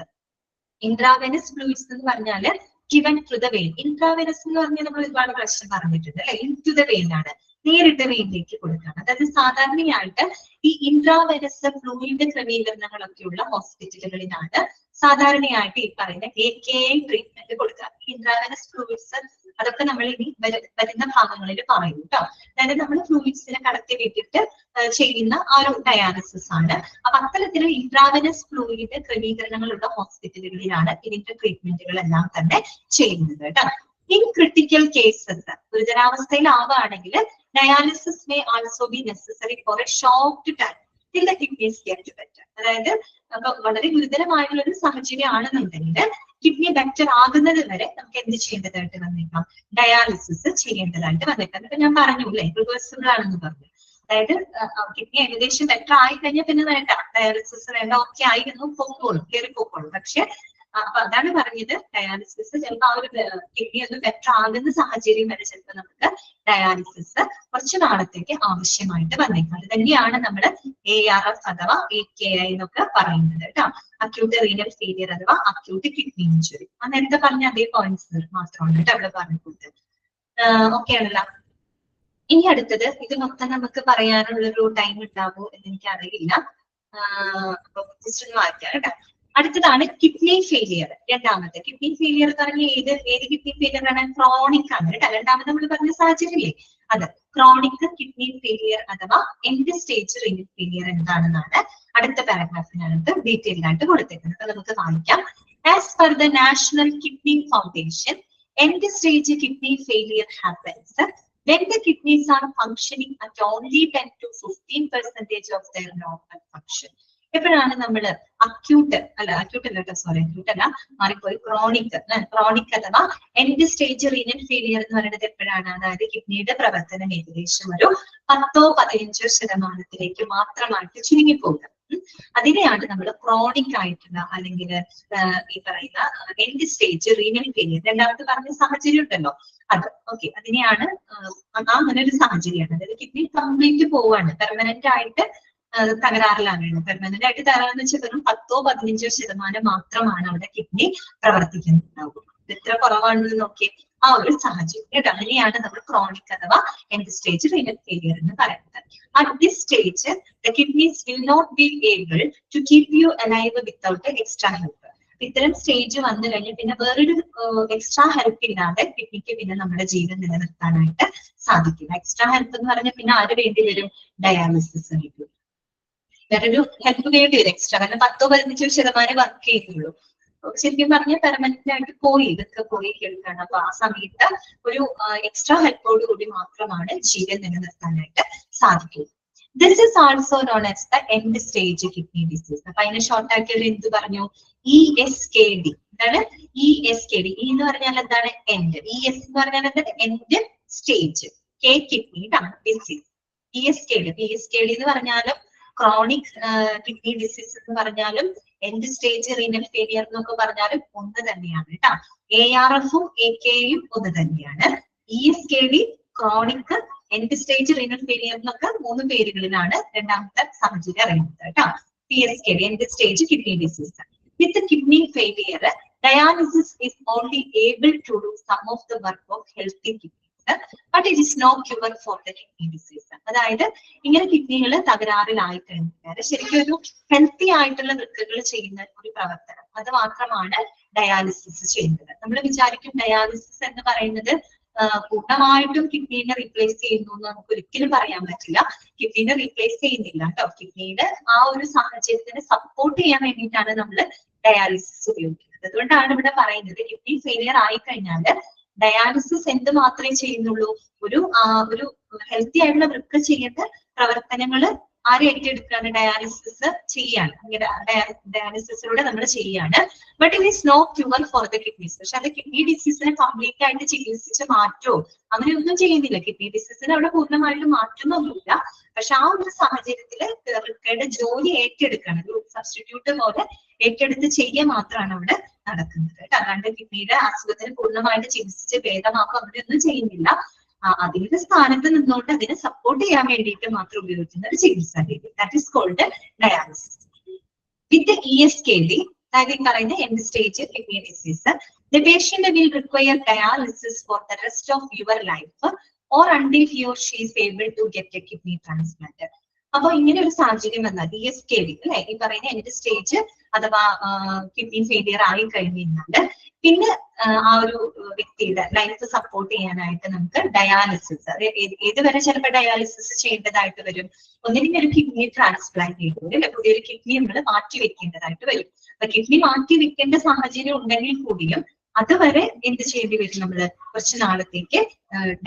Intravenous fluids എന്ന് പറഞ്ഞാല് given to the vein. Intravenous എന്ന് പറഞ്ഞാൽ നമ്മൾ ഒരുപാട് പ്രാവശ്യം പറഞ്ഞിട്ടുണ്ട് അല്ലെ. ഇൻ ടു ദ വെയിൻ ആണ്, നേരിട്ട് വെയിനിലേക്ക് കൊടുക്കുകയാണ്. അതായത് സാധാരണയായിട്ട് ഈ ഇൻട്രാവെനസ് ഫ്ലൂയിഡ് ക്രമീകരണങ്ങളൊക്കെയുള്ള ഹോസ്പിറ്റലുകളിലാണ് സാധാരണയായിട്ട് ഈ പറയുന്ന AKI ട്രീറ്റ്മെന്റ് കൊടുക്കുക. ഇൻട്രാവെനസ് ഫ്ലൂയിഡ്സ് അതൊക്കെ നമ്മൾ ഇനി വരുന്ന ഭാഗങ്ങളിൽ പറയും കേട്ടോ. അതായത് നമ്മൾ ഫ്ലൂയിഡ്സിനെ കടത്തി വിട്ടിട്ട് ചെയ്യുന്ന ആ ഒരു ഡയാലിസിസ് ആണ്. അപ്പൊ അത്തരത്തിലുള്ള ഇൻട്രാവെനസ് ഫ്ലൂയിഡ് ക്രമീകരണങ്ങളുള്ള ഹോസ്പിറ്റലുകളിലാണ് ഇതിന്റെ ട്രീറ്റ്മെന്റുകളെല്ലാം തന്നെ ചെയ്യുന്നത് കേട്ടോ. ഇൻ ക്രിട്ടിക്കൽ കേസസ്, ഗുരുതരാവസ്ഥയിലാവുകയാണെങ്കിൽ dialysis may also be necessary for a short time till the kidneys get better. അതായത് വളരെ ഗുരുതരമായിട്ടുള്ള ഒരു സാഹചര്യം ആണെന്നുണ്ടെങ്കിൽ കിഡ്നി ബെറ്റർ ആകുന്നത് വരെ നമുക്ക് എന്ത് ചെയ്യേണ്ടതായിട്ട് വന്നേക്കാം, ഡയാലിസിസ് ചെയ്യേണ്ടതായിട്ട് വന്നേക്കാം. ഇപ്പൊ ഞാൻ പറഞ്ഞു അല്ലെ, റിവേഴ്സിബിൾ ആണെന്ന് പറഞ്ഞു. അതായത് കിഡ്നി ഏകദേശം ബെറ്റർ ആയി കഴിഞ്ഞാൽ പിന്നെ വേണ്ട, ഡയാലിസിസ് വേണ്ട, ഓക്കെ ആയി എന്ന് പൊക്കോളും, കയറി പൊക്കോളും. പക്ഷെ അപ്പൊ അതാണ് പറഞ്ഞത്, ഡയാലിസിസ് ചിലപ്പോൾ ആ ഒരു കിഡ്നി ഒന്ന് ബെറ്റർ ആകുന്ന സാഹചര്യം വരെ ചിലപ്പോൾ നമുക്ക് ഡയാലിസിസ് കുറച്ചു നാളത്തേക്ക് ആവശ്യമായിട്ട് വന്നേക്കാം. അത് തന്നെയാണ് നമ്മൾ ARF അഥവാ AKI എന്നൊക്കെ പറയുന്നത് കേട്ടോ. അക്യൂട്ട് റീനൽ ഫെയിലിയർ അഥവാ അക്യൂട്ട് കിഡ്നി ഇഞ്ചുറി. ആ നേരത്തെ പറഞ്ഞ അതേ പോയിന്റ്സ് മാത്രമാണ് കേട്ടോ അവിടെ പറഞ്ഞത്. ഓക്കെ ആണല്ലോ. ഇനി അടുത്തത്, ഇത് മൊത്തം നമുക്ക് പറയാനുള്ളൊരു ടൈം ഉണ്ടാവോ എന്ന് എനിക്ക് അറിയില്ല. അപ്പൊ ജസ്റ്റ് ഒന്ന് വായിക്കാം കേട്ടോ. അടുത്തതാണ് കിഡ്നി ഫെയിലിയർ. രണ്ടാമത്തെ കിഡ്നി ഫെയിലിയർ പറഞ്ഞ ഏത് കിഡ്നി ഫെയിലിയർ ആണ്? ക്രോണിക് ആണ് കേട്ടോ. രണ്ടാമത് നമ്മൾ പറഞ്ഞ സാഹചര്യമില്ലേ, അത് ക്രോണിക് കിഡ്നി ഫെയിലിയർ അഥവാ എൻഡ് സ്റ്റേജ് റീനൽ ഫെയിലിയർ എന്താണെന്നാണ് അടുത്ത പാരഗ്രാഫിനകത്ത് ഡീറ്റെയിൽഡ് ആയിട്ട് കൊടുത്തിരിക്കുന്നത്. അപ്പൊ നമുക്ക് വായിക്കാം. As per the national kidney foundation, end stage kidney failure happens when the kidneys are functioning at only 10 to 15% of their normal function. എപ്പോഴാണ് നമ്മൾ അക്യൂട്ട് അല്ല മാറിപ്പോയി, ക്രോണിക് അഥവാ എൻഡ് സ്റ്റേജ് റീനൽ ഫെയിലിയർ എന്ന് പറയുന്നത് എപ്പോഴാണ്? അതായത് കിഡ്നിയുടെ പ്രവർത്തനം ഏകദേശം ഒരു 10-15% മാത്രമായിട്ട് ചുരുങ്ങിപ്പോകുക. അതിനെയാണ് നമ്മൾ ക്രോണിക് ആയിട്ടുള്ള അല്ലെങ്കിൽ ഈ പറയുന്ന എൻഡ് സ്റ്റേജ് റീനൽ ഫെയിലിയർ. രണ്ടാമത്തെ പറഞ്ഞ സാഹചര്യം ഉണ്ടല്ലോ, അത് ഓക്കെ, അതിനെയാണ് അങ്ങനെ ഒരു സാഹചര്യമാണ്. അതായത് കിഡ്നി കംപ്ലീറ്റ് പോവാണ്, പെർമനന്റ് ആയിട്ട് തകരാറിലാണ്. പെർമനന്റ് ആയിട്ട് തകരാറെന്ന് വെച്ചാൽ വെറും 10-15% മാത്രമാണ് അവിടെ കിഡ്നി പ്രവർത്തിക്കുന്നുണ്ടാവുക. എത്ര കുറവാണെന്ന് നോക്കിയേ. ആ ഒരു സാഹചര്യം കേട്ടോ. അങ്ങനെയാണ് നമ്മൾ ക്രോണിക് അഥവാ എൻഡ് സ്റ്റേജ് റീനൽ ഫെയിലിയർ എന്ന് പറയുന്നത്. At this stage the kidneys will not be able to keep you alive without extra help. ഇത്തരം സ്റ്റേജ് വന്നു കഴിഞ്ഞാൽ പിന്നെ വേറൊരു എക്സ്ട്രാ ഹെൽപ്പ് ഇല്ലാതെ കിഡ്നിക്ക് പിന്നെ നമ്മുടെ ജീവൻ നിലനിർത്താനായിട്ട് സാധിക്കില്ല. എക്സ്ട്രാ ഹെൽപ്പ് എന്ന് പറഞ്ഞാൽ പിന്നെ ആര് വേണ്ടി വരും? ഡയാലിസിസ് വേണ്ടി. വേറൊരു ഹെൽപ്പ് വേണ്ടി വരും എക്സ്ട്രാ. കാരണം 10-15% വർക്ക് ചെയ്യുന്നുള്ളൂ. ശരിക്കും പറഞ്ഞാൽ പെർമനന്റ് ആയിട്ട് പോയി ഇതൊക്കെ പോയി കേൾക്കാണ്. അപ്പൊ ആ സമയത്ത് ഒരു എക്സ്ട്രാ ഹെൽപ്പോട് കൂടി മാത്രമാണ് ജീവൻ നിലനിർത്താനായിട്ട് സാധിക്കുക. This is also known as the end stage kidney disease. അപ്പൊ അതിനെ ഷോർട്ട് ആക്കിയത് എന്ത് പറഞ്ഞു? ESKD. എന്താണ് ESKD? ഇ എന്ന് പറഞ്ഞാൽ എന്താണ്? എൻഡ്. ES എന്ന് പറഞ്ഞാൽ എന്താണ്? End stage. K kidney disease. ESKD എന്ന് പറഞ്ഞാലും ക്രോണിക് കിഡ്നി ഡിസീസ് എന്ന് പറഞ്ഞാലും എൻഡ് സ്റ്റേജ് റീനൽ ഫെയിലിയർ എന്നൊക്കെ പറഞ്ഞാലും ഒന്ന് തന്നെയാണ് കേട്ടോ. ARFും AKയും ഒന്ന് തന്നെയാണ്. ESKD, chronic, end stage renal failure എന്നൊക്കെ 3 പേരുകളിലാണ് രണ്ടാമത്തെ സാഹചര്യം അറിയുന്നത് കേട്ടോ. PSKD, end stage kidney disease. With kidney failure, dialysis is only able to do some of the work of healthy kidneys, but it is no cure for the kidney disease. അതായത് ഇങ്ങനെ കിഡ്നികൾ തകരാറിലായി കഴിഞ്ഞാൽ ശരിക്കും ഒരു ഹെൽത്തി ആയിട്ടുള്ള വൃക്കകൾ ചെയ്യുന്ന ഒരു പ്രവർത്തനം അത് മാത്രമാണ് ഡയാലിസിസ് ചെയ്യുന്നത്. നമ്മൾ വിചാരിക്കും ഡയാലിസിസ് എന്ന് പറയുന്നത് പൂർണ്ണമായിട്ടും കിഡ്നീനെ റീപ്ലേസ് ചെയ്യുന്നു എന്ന് നമുക്ക് ഒരിക്കലും പറയാൻ പറ്റില്ല. കിഡ്നീനെ റീപ്ലേസ് ചെയ്യുന്നില്ല കേട്ടോ. കിഡ്നിയുടെ ആ ഒരു സാഹചര്യത്തിനെ സപ്പോർട്ട് ചെയ്യാൻ വേണ്ടിയിട്ടാണ് നമ്മൾ ഡയാലിസിസ് ഉപയോഗിക്കുന്നത്. അതുകൊണ്ടാണ് ഇവിടെ പറയുന്നത് കിഡ്നി ഫെയിലിയർ ആയി കഴിഞ്ഞാൽ ഡയാലിസിസ് എന്ത് മാത്രമേ ചെയ്യുന്നുള്ളൂ? ഒരു ഹെൽത്തി ആയിട്ടുള്ള വൃക്ക ചെയ്യേണ്ട പ്രവർത്തനങ്ങൾ ആര് ഏറ്റെടുക്കുകയാണ്? ഡയാലിസിസ് ചെയ്യാണ്. ഡയാലിസിസിലൂടെ നമ്മൾ ചെയ്യാണ്. But it is no cure for the kidneys. പക്ഷെ അത് കിഡ്നി ഡിസീസിനെ കംപ്ലീറ്റ് ആയിട്ട് ചികിത്സിച്ച് മാറ്റോ അങ്ങനെയൊന്നും ചെയ്യുന്നില്ല. കിഡ്നി ഡിസീസിനെ അവിടെ പൂർണ്ണമായിട്ട് മാറ്റുന്നൊന്നുമില്ല. പക്ഷെ ആ ഒരു സാഹചര്യത്തില് വൃക്കയുടെ ജോലി ഏറ്റെടുക്കണം. ഒരു സബ്സ്റ്റിറ്റ്യൂട്ട് പോലെ ഏറ്റെടുത്ത് ചെയ്യുക മാത്രമാണ് അവിടെ നടക്കുന്നത് കേട്ടോ. അല്ലാണ്ട് കിഡ്നിയുടെ അസുഖത്തിന് പൂർണ്ണമായിട്ട് ചികിത്സിച്ച് ഭേദമാക്കുക അങ്ങനെയൊന്നും ചെയ്യുന്നില്ല. അതിന്റെ സ്ഥാനത്ത് നിന്നുകൊണ്ട് അതിനെ സപ്പോർട്ട് ചെയ്യാൻ വേണ്ടിയിട്ട് മാത്രം ഉപയോഗിക്കുന്ന ഒരു ചികിത്സാ രീതി. That is called dialysis. With ESKD, അതായത് പറയുന്ന end stage kidney disease, the patient will require dialysis for the rest of your life or until he or she is able to get a kidney transplant. അപ്പൊ ഇങ്ങനെ ഒരു സാഹചര്യം വന്നാൽ ESKD അല്ലെ, ഈ പറയുന്ന എൻഡ് സ്റ്റേജ് അഥവാ കിഡ്നി ഫെയിലിയർ ആയി കഴിഞ്ഞാൽ പിന്നെ ആ ഒരു വ്യക്തിയുടെ ലൈഫ് സപ്പോർട്ട് ചെയ്യാനായിട്ട് നമുക്ക് ഡയാലിസിസ്, ഏതുവരെ ചിലപ്പോൾ ഡയാലിസിസ് ചെയ്യേണ്ടതായിട്ട് വരും. ഒന്നിനും ഒരു കിഡ്നി ട്രാൻസ്പ്ലാന്റ് ചെയ്തു അല്ലെ, പുതിയൊരു കിഡ്നി നമ്മൾ മാറ്റി വെക്കേണ്ടതായിട്ട് വരും. അപ്പൊ കിഡ്നി മാറ്റി വെക്കേണ്ട സാഹചര്യം ഉണ്ടെങ്കിൽ കൂടിയും അതുവരെ എന്ത് ചെയ്യേണ്ടി വരും? നമ്മള് കുറച്ച് നാളത്തേക്ക്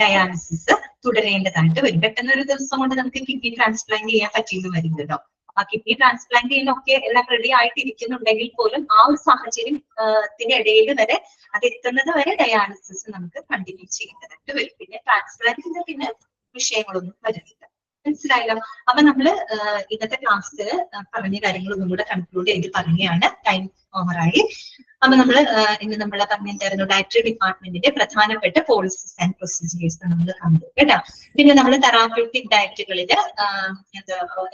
ഡയാലിസിസ് തുടരേണ്ടതായിട്ട് വരും. പെട്ടെന്ന് ഒരു ദിവസം കൊണ്ട് നമുക്ക് കിഡ്നി ട്രാൻസ്പ്ലാന്റ് ചെയ്യാൻ പറ്റിയെന്ന് വരില്ലല്ലോ. ആ കിഡ്നി ട്രാൻസ്പ്ലാന്റ് ചെയ്യാനൊക്കെ എല്ലാം റെഡി ആയിട്ടിരിക്കുന്നുണ്ടെങ്കിൽ പോലും ആ ഒരു സാഹചര്യത്തിന്റെ ഇടയിൽ വരെ അത് എത്തുന്നത് വരെ ഡയാലിസിസ് നമുക്ക് കണ്ടിന്യൂ ചെയ്യേണ്ടതായിട്ട് വരും. പിന്നെ ട്രാൻസ്പ്ലാന്റിന്റെ പിന്നെ വിഷയങ്ങളൊന്നും വരുന്നില്ല. മനസ്സിലായല്ലോ? അപ്പൊ നമ്മള് ഇന്നത്തെ ക്ലാസ്സിൽ പറഞ്ഞ കാര്യങ്ങളൊന്നും കൂടെ കൺക്ലൂഡ് ചെയ്ത് പറയുകയാണ്. ടൈം ഓവറായി. അപ്പൊ നമ്മള് ഇന്ന് നമ്മളെ പറഞ്ഞിട്ടുണ്ടായിരുന്നു ഡയറ്ററി ഡിപ്പാർട്ട്മെന്റിന്റെ പ്രധാനപ്പെട്ട പോളിസീസ് ആൻഡ് പ്രൊസീജിയേഴ്സ് നമ്മൾ കണ്ടു കേട്ടോ. പിന്നെ നമ്മൾ തെറാപ്യൂട്ടിക് ഡയറ്റുകളില്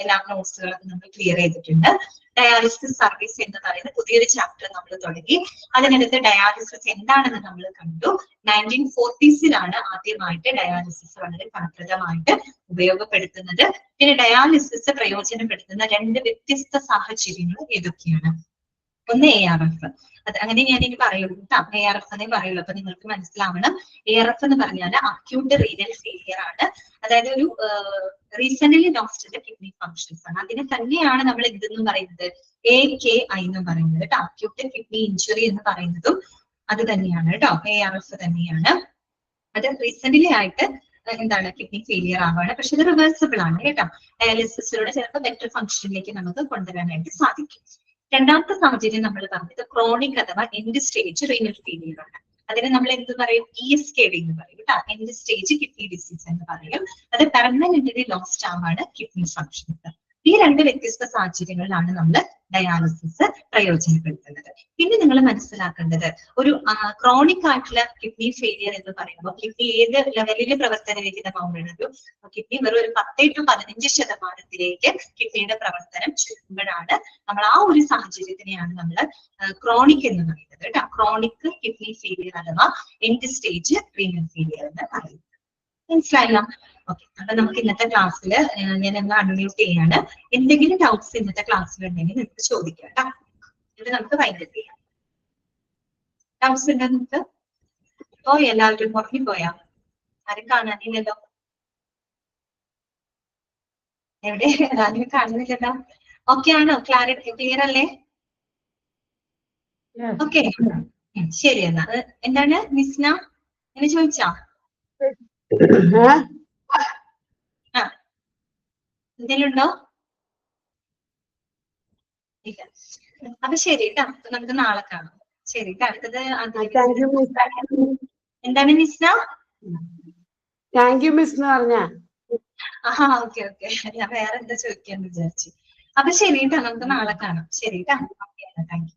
എല്ലാ നോട്ട്സുകളും നമ്മൾ ക്ലിയർ ചെയ്തിട്ടുണ്ട്. ഡയാലിസിസ് സർവീസ് എന്ന് പറയുന്ന പുതിയൊരു ചാപ്റ്റർ നമ്മൾ തുടങ്ങി. അതിനകത്ത് ഡയാലിസിസ് എന്താണെന്ന് നമ്മൾ കണ്ടു. 1940s ആദ്യമായിട്ട് ഡയാലിസിസ് വളരെ ഫലപ്രദമായിട്ട് ഉപയോഗപ്പെടുത്തുന്നത്. പിന്നെ ഡയാലിസിസ് പ്രയോജനപ്പെടുത്തുന്ന 2 വ്യത്യസ്ത സാഹചര്യങ്ങൾ ഏതൊക്കെയാണ്? ഒന്ന് ARF. അത് അങ്ങനെ ഞാൻ ഇനി പറയുള്ളൂ കേട്ടോ. ARF എന്നേ പറയുള്ളൂ. അപ്പൊ നിങ്ങൾക്ക് മനസ്സിലാവണം. ARF എന്ന് പറഞ്ഞാൽ അക്യൂട്ട് റീനൽ ഫെയിലിയർ ആണ്. അതായത് ഒരു റീസെന്റ്ലി ലോസ്റ്റ് കിഡ്നി ഫങ്ഷൻസ് ആണ്. അതിനെ തന്നെയാണ് നമ്മൾ എന്തെന്ന് പറയുന്നത്? AKI എന്ന് പറയുന്നത് കേട്ടോ. അക്യൂട്ട് കിഡ്നി ഇഞ്ചുറി എന്ന് പറയുന്നതും അത് തന്നെയാണ് കേട്ടോ. ARF തന്നെയാണ്. അത് റീസെന്റ്ലി ആയിട്ട് എന്താണ് കിഡ്നി ഫെയിലിയർ ആവാണ്. പക്ഷെ ഇത് റിവേഴ്സിബിൾ ആണ് കേട്ടോ. ഡയാലിസിസിലൂടെ ചിലപ്പോൾ ബെറ്റർ ഫംഗ്ഷനിലേക്ക് നമുക്ക് കൊണ്ടുവരാനായിട്ട് സാധിക്കും. രണ്ടാമത്തെ സാഹചര്യം നമ്മൾ പറഞ്ഞത് ക്രോണിക് അഥവാ എൻഡ് സ്റ്റേജ് റീനൽ ഫെയിലിയർ ആണ്. അതിനെ നമ്മൾ എന്ത് പറയും? ESKD എന്ന് പറയും കേട്ടോ. എൻഡ് സ്റ്റേജ് കിഡ്നി ഡിസീസ് എന്ന് പറയും. അത് പെർമനന്റ്ലി ലോസ്റ്റ് ആവാണ് കിഡ്നി ഫങ്ഷൻസ്. ഈ രണ്ട് വ്യത്യസ്ത സാഹചര്യങ്ങളിലാണ് നമ്മൾ ഡയാലിസിസ് പ്രയോജനപ്പെടുത്തുന്നത്. പിന്നെ നിങ്ങൾ മനസ്സിലാക്കേണ്ടത് ഒരു ക്രോണിക് ആയിട്ടുള്ള കിഡ്നി ഫെയിലിയർ എന്ന് പറയുമ്പോൾ കിഡ്നി ഏത് ലെവലിൽ പ്രവർത്തനരഹിതമാവുമ്പോഴും കിഡ്നി വെറും ഒരു 10 to 15% കിഡ്നിയുടെ പ്രവർത്തനം ചുരുങ്ങുമ്പോഴാണ് നമ്മൾ ആ ഒരു സാഹചര്യത്തിനെയാണ് നമ്മൾ ക്രോണിക് എന്ന് പറയുന്നത് കേട്ടോ. ക്രോണിക് കിഡ്നി ഫെയിലിയർ അഥവാ എൻഡ് സ്റ്റേജ് റീനൽ ഫെയിലിയർ എന്ന് പറയുന്നത്. മനസ്സിലായില്ല? ഓക്കെ, അപ്പൊ നമുക്ക് ഇന്നത്തെ ക്ലാസ്സിൽ ഞാൻ ഒന്ന് അൺമ്യൂട്ട് ചെയ്യാണ്. എന്തെങ്കിലും ഡൗട്ട്സ് ഇന്നത്തെ ക്ലാസ്സിൽ ഉണ്ടെങ്കിൽ നിങ്ങൾക്ക് ചോദിക്കാം കേട്ടോ. ഇത് നമുക്ക് വൈൻഡപ്പ് ചെയ്യാം. ഡൗട്ട്സ് ഉണ്ടോ നിങ്ങൾക്ക്? എല്ലാവരും പുറമെ പോയാ? ആരും കാണാനില്ലല്ലോ. എവിടെ ആരും കാണുന്നില്ലല്ലോ. ഓക്കെ ആണോ? ക്ലിയർ അല്ലേ? ഓക്കെ, ശരി. എന്നാ എന്താണ് നിസ്ന എന്നെ ചോദിച്ചാ? എന്തെങ്കിലും ഉണ്ടോ? ഇല്ല. അപ്പൊ ശരി കേട്ടോ, നമുക്ക് നാളെ കാണാം. ശരി, അടുത്തത് എന്താണ് നിസ്ന? താങ്ക് യു മിസ് എന്ന് പറഞ്ഞ. ഓക്കെ ഓക്കെ, ഞാൻ വേറെ എന്താ ചോദിക്കാന്ന് വിചാരിച്ചു. അപ്പൊ ശരി കേട്ടോ, നമുക്ക് നാളെ കാണാം. ശരി കേട്ടോ, ഓക്കെ, താങ്ക് യു.